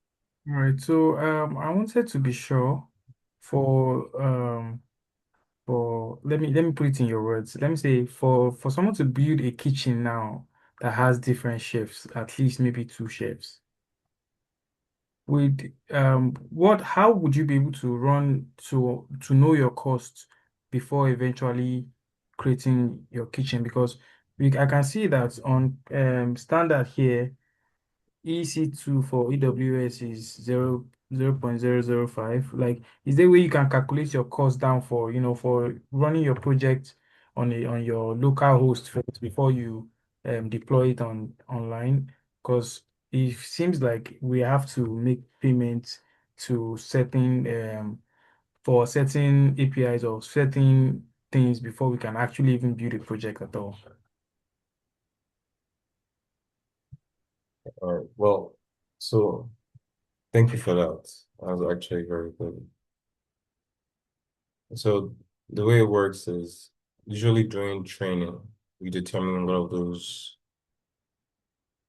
All right. So, I wanted to be sure for let me put it in your words. Let me say for someone to build a kitchen now that has different chefs, at least maybe two chefs. With what how would you be able to run to know your costs before eventually creating your kitchen? Because I can see that on standard here EC2 for AWS is 0.005. Like, is there a way you can calculate your cost down for, for running your project on your local host first before you deploy it online? Because it seems like we have to make payments to certain for certain APIs or certain things before we can actually even build a project at all. All right. Well, so thank you for that. That was actually very good. So the way it works is usually during training, we determine a lot of those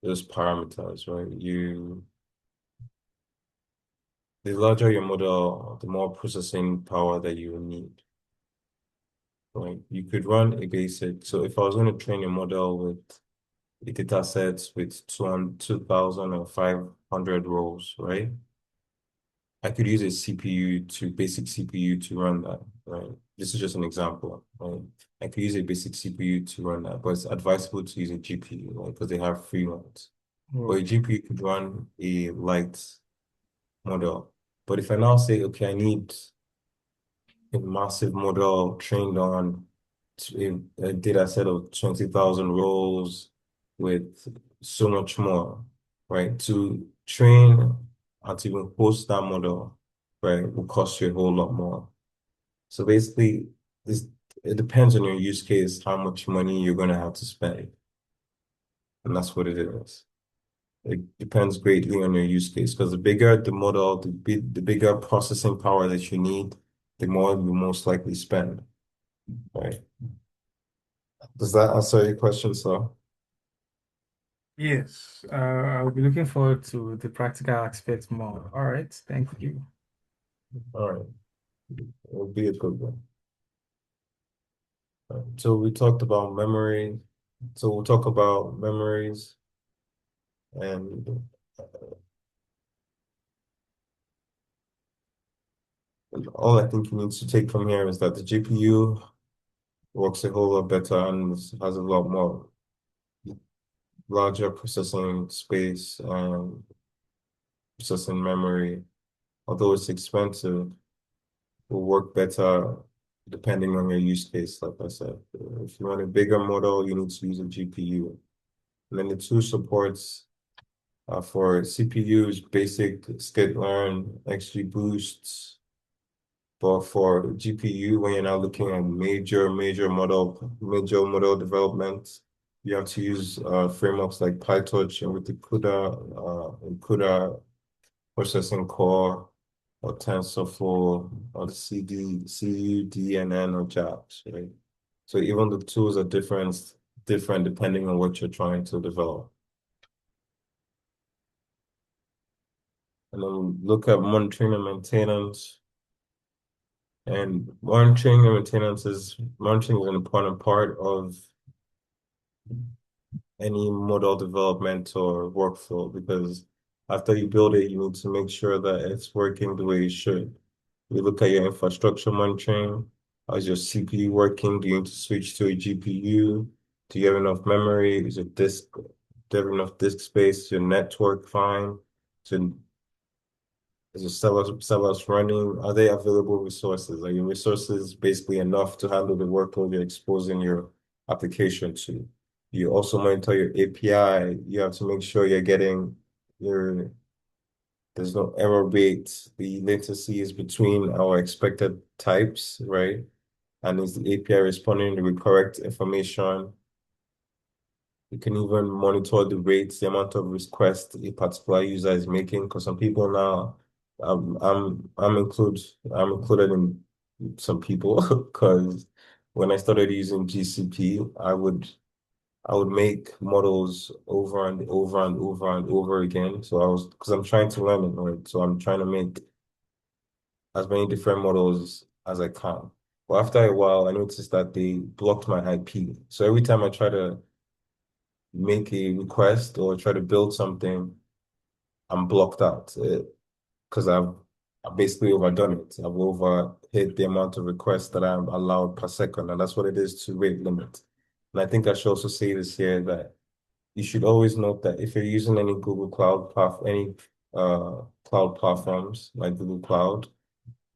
parameters, right? The larger your model, the more processing power that you will need. Right? You could run a basic. So if I was going to train a model with a data set with 2,000 or 500 rows, right? I could use a basic CPU to run that, right? This is just an example, right? I could use a basic CPU to run that, but it's advisable to use a GPU, right? Because they have free ones. But a Oh, GPU could run a light model. But if I now say, okay, I need a massive model trained on a data set of 20,000 rows with so much more, right? To train and to even host that model, right, will cost you a whole lot more. So basically, this it depends on your use case, how much money you're going to have to spend. And that's what it is. It depends greatly on your use case because the bigger the model, the bigger processing power that you need, the more you most likely spend, right? Does that answer your question, sir? Yes, I'll be looking forward to the practical aspects more. All right, thank you. All right, it'll be a good one. So we talked about memory. So we'll talk about memories and all I think you need to take from here is that the GPU works a whole lot better and has a lot more larger processing space and processing memory. Although it's expensive, will work better depending on your use case, like I said. If you want a bigger model, you need to use a GPU. And then the two supports for CPUs, basic sklearn, XGBoost. But for GPU, when you're now looking at major model development, you have to use frameworks like PyTorch and with the CUDA processing core or TensorFlow or the CUDNN or JAX, right? So even the tools are different depending on what you're trying to develop. And then look at monitoring and maintenance. And monitoring is an important part of any model development or workflow because after you build it, you need to make sure that it's working the way it should. You look at your infrastructure monitoring. How's your CPU working? Do you need to switch to a GPU? Do you have enough memory? Do you have enough disk space? Is your network fine? So is your servers running? Are they available resources? Are your resources basically enough to handle the workload you're exposing your application to? You also monitor your API. You have to make sure you're getting your there's no error rate. The latency is between our expected types, right? And is the API responding to the correct information? You can even monitor the rates, the amount of requests a particular user is making. Because some people now, I'm included in some people because when I started using GCP, I would make models over and over and over and over again. So because I'm trying to learn it, right? So I'm trying to make as many different models as I can. But after a while, I noticed that they blocked my IP. So every time I try to make a request or try to build something, I'm blocked out because I've basically overdone it. I've over hit the amount of requests that I'm allowed per second, and that's what it is to rate limit. And I think I should also say this here that you should always note that if you're using any cloud platforms like Google Cloud,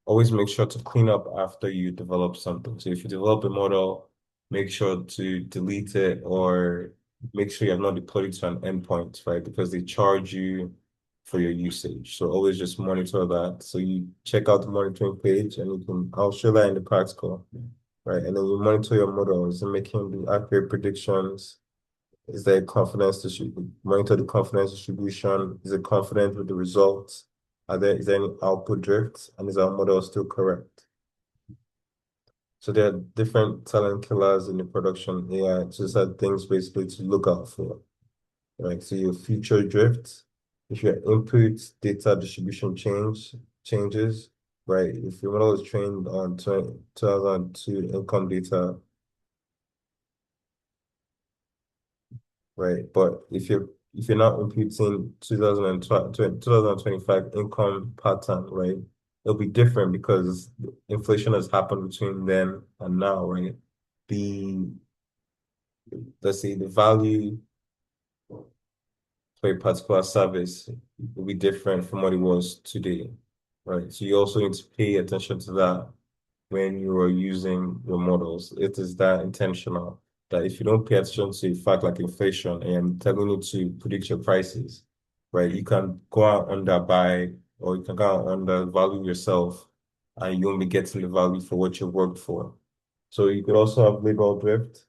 always make sure to clean up after you develop something. So if you develop a model, make sure to delete it or make sure you have not deployed it to an endpoint, right? Because they charge you for your usage. So always just monitor that. So you check out the monitoring page and I'll show that in the practical, right? And then you monitor your models and making the accurate predictions. Is there confidence distribution? Monitor the confidence distribution. Is it confident with the results? Is there any output drift? And is our model still correct? So there are different talent killers in the production AI. Just are things basically to look out for. Right. So your future drift, if your input data distribution changes, right? If your model is trained on 2002 income data, right? But if you're not imputing 2025 income pattern, right? It'll be different because inflation has happened between then and now, right? The let's say the value for a particular service will be different from what it was today, right? So you also need to pay attention to that when you are using your models. It is that intentional that if you don't pay attention to a fact like inflation and telling you to predict your prices, right, you can go out underbuy or you can go out undervalue yourself and you won't be getting the value for what you worked for. So you could also have labor drift.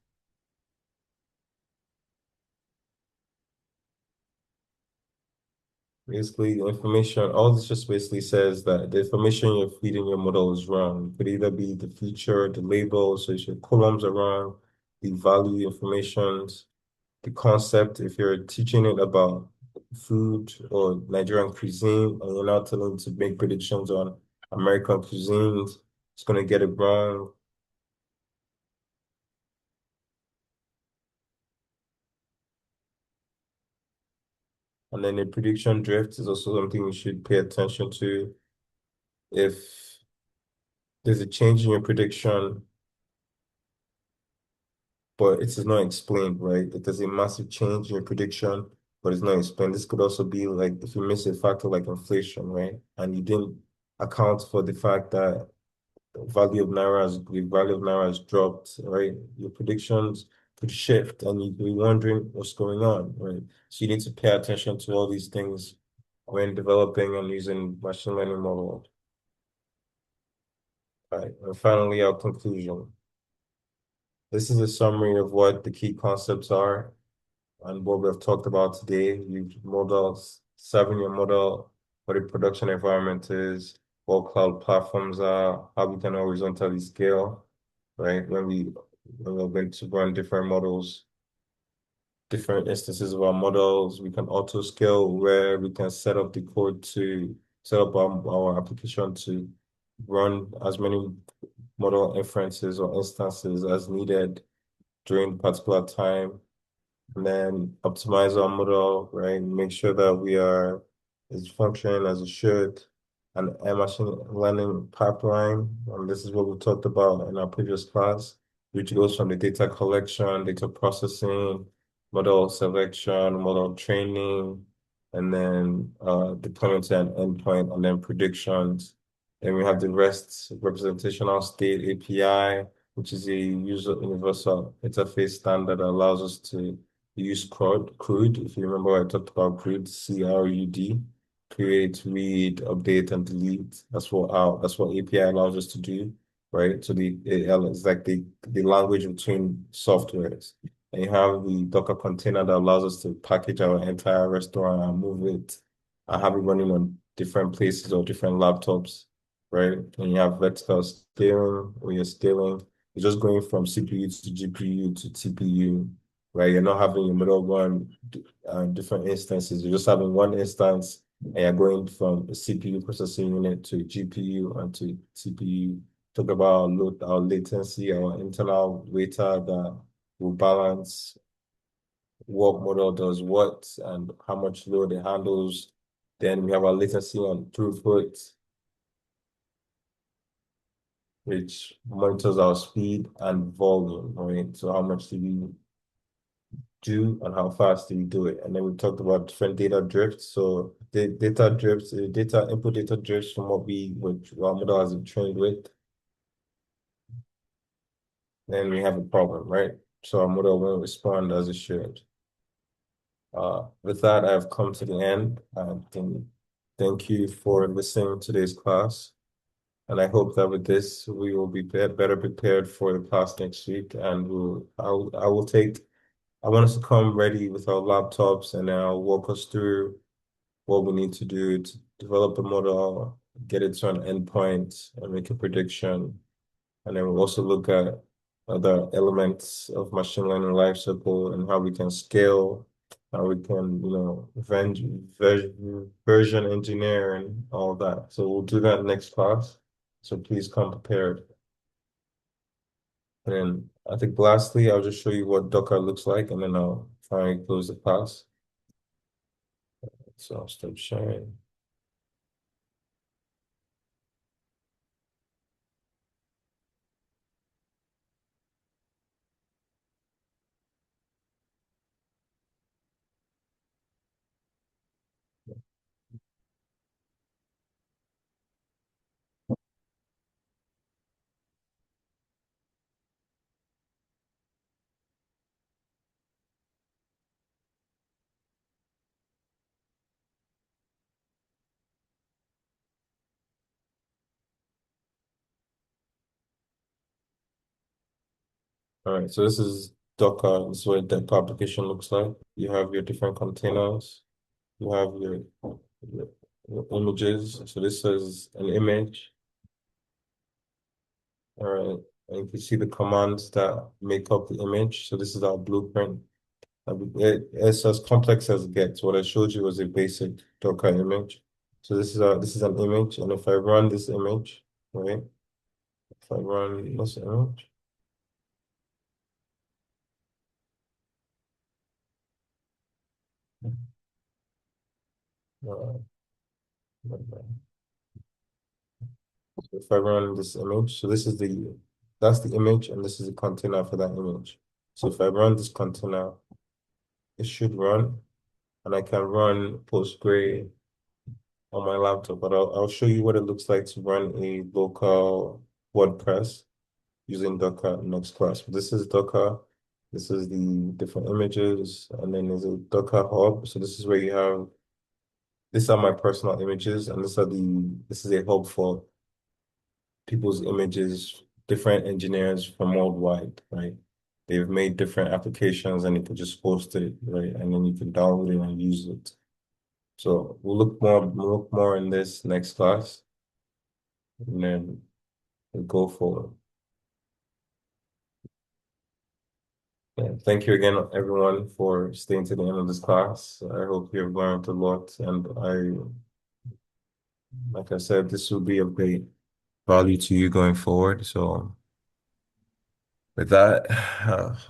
Basically, the information, all this just basically says that the information you're feeding your model is wrong. It could either be the feature, the label, so if your columns are wrong, the value informations, the concept, if you're teaching it about food or Nigerian cuisine, and you're not telling it to make predictions on American cuisines, it's gonna get it wrong. And then the prediction drift is also something you should pay attention to. If there's a change in your prediction, but it is not explained, right? If there's a massive change in your prediction, but it's not explained. This could also be like if you miss a factor like inflation, right? And you didn't account for the fact that the value of Naira has dropped, right? Your predictions could shift and you'd be wondering what's going on, right? So you need to pay attention to all these things when developing and using machine learning models. Right. And finally, our conclusion. This is a summary of what the key concepts are and what we've talked about today. You model, serving your model, what a production environment is, what cloud platforms are, how we can horizontally scale, right? When we're going to run different models, different instances of our models, we can auto scale where we can set up the code to set up our application to run as many model inferences or instances as needed during a particular time, and then optimize our model, right? Make sure that we are is functioning as it should. And a machine learning pipeline, and this is what we talked about in our previous class, which goes from the data collection, data processing, model selection, model training, and then deployment and endpoint, and then predictions. Then we have the REST representational state API, which is a user universal interface standard that allows us to use CRUD. If you remember, I talked about CRUD, CRUD, create, read, update, and delete. That's what API allows us to do, right? So the AL is like the language between softwares. And you have the Docker container that allows us to package our entire restaurant and move it and have it running on different places or different laptops, right? And you have vertical scaling, where you're scaling, you're just going from CPU to GPU to TPU, right? You're not having your middle one different instances. You're just having one instance and you're going from a CPU processing unit to GPU and to CPU. Talk about our latency, our internal data that will balance what model does what and how much load it handles. Then we have our latency on throughput, which monitors our speed and volume, right? So how much do we do and how fast do we do it? And then we talked about different data drifts. So the data drifts, input data drifts from which our model has been trained with. Then we have a problem, right? So our model won't respond as it should. With that, I've come to the end. Thank you for listening to today's class. And I hope that with this, we will be better prepared for the class next week. And I want us to come ready with our laptops and I'll walk us through what we need to do to develop a model, get it to an endpoint, and make a prediction. And then we'll also look at other elements of machine learning lifecycle and how we can scale, how we can, version engineer and all that. So we'll do that next class. So please come prepared. And then I think lastly, I'll just show you what Docker looks like and then I'll try and close the class. So I'll stop sharing. All right, so this is Docker. This is what the application looks like. You have your different containers. You have your images. So this is an image. All right, and you can see the commands that make up the image. So this is our blueprint. It's as complex as it gets. What I showed you was a basic Docker image. So this is an image, and if I run this image, right? If I run this image, uh, if I run this image, so that's the image, and this is the container for that image. So if I run this container, it should run, and I can run Postgre on my laptop, but I'll show you what it looks like to run a local WordPress using Docker next class. This is Docker. This is the different images, and then there's a Docker hub. So this is where you have, these are my personal images, and this is a hub for people's images, different engineers from worldwide, right? They've made different applications and you can just post it, right? And then you can download it and use it. So we'll look more in this next class, and then we'll go forward. Yeah, thank you again, everyone, for staying to the end of this class. I hope you've learned a lot, and like I said, this will be of great value to you going forward. So with that,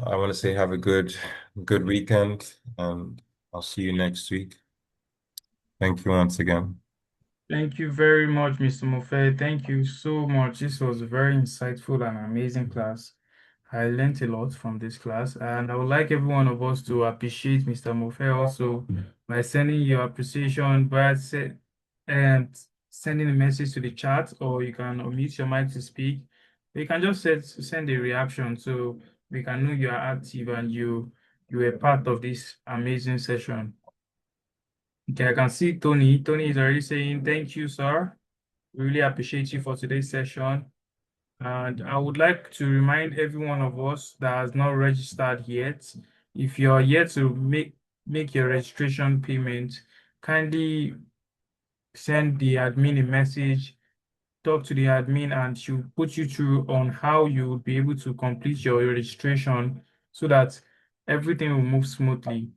I want to say have a good weekend, and I'll see you next week. Thank you once again. Thank you very much, Mr. Mofe. Thank you so much. This was a very insightful and amazing class. I learned a lot from this class, and I would like every one of us to appreciate Mr. Mofe also by sending your appreciation and sending a message to the chat, or you can unmute your mic to speak. You can just send a reaction so we can know you are active and you were part of this amazing session. Okay, I can see Tony. Tony is already saying, thank you, sir. We really appreciate you for today's session. And I would like to remind every one of us that has not registered yet, if you're yet to make your registration payment, kindly send the admin a message, talk to the admin, and she'll put you through on how you will be able to complete your registration so that everything will move smoothly.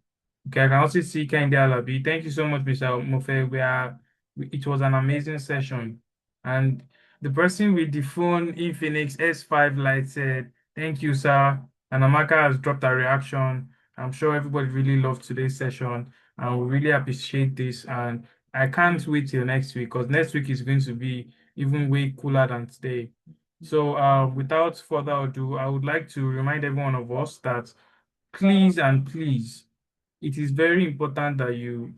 Okay, I can also see Kende Alabi. Thank you so much, Mr. Mofe. It was an amazing session. And the person with the phone Infinix S5 Lite said, thank you, sir. And Amaka has dropped a reaction. I'm sure everybody really loved today's session and we really appreciate this. And I can't wait till next week because next week is going to be even way cooler than today. So without further ado, I would like to remind every one of us that please and please, it is very important that you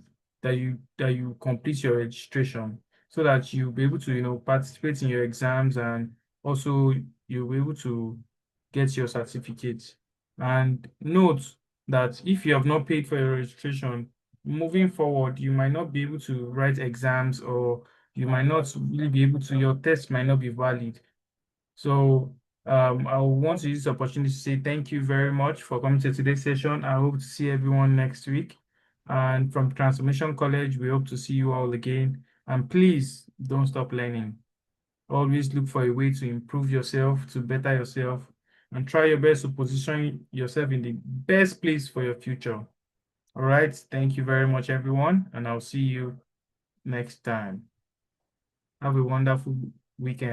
complete your registration so that you'll be able to participate in your exams and also you'll be able to get your certificate. And note that if you have not paid for your registration, moving forward, you might not be able to write exams or you might not really be able to, your test might not be valid. So I want to use this opportunity to say thank you very much for coming to today's session. I hope to see everyone next week. And from Transformation College, we hope to see you all again. And please don't stop learning. Always look for a way to improve yourself, to better yourself, and try your best to position yourself in the best place for your future. All right. Thank you very much, everyone. And I'll see you next time. Have a wonderful weekend.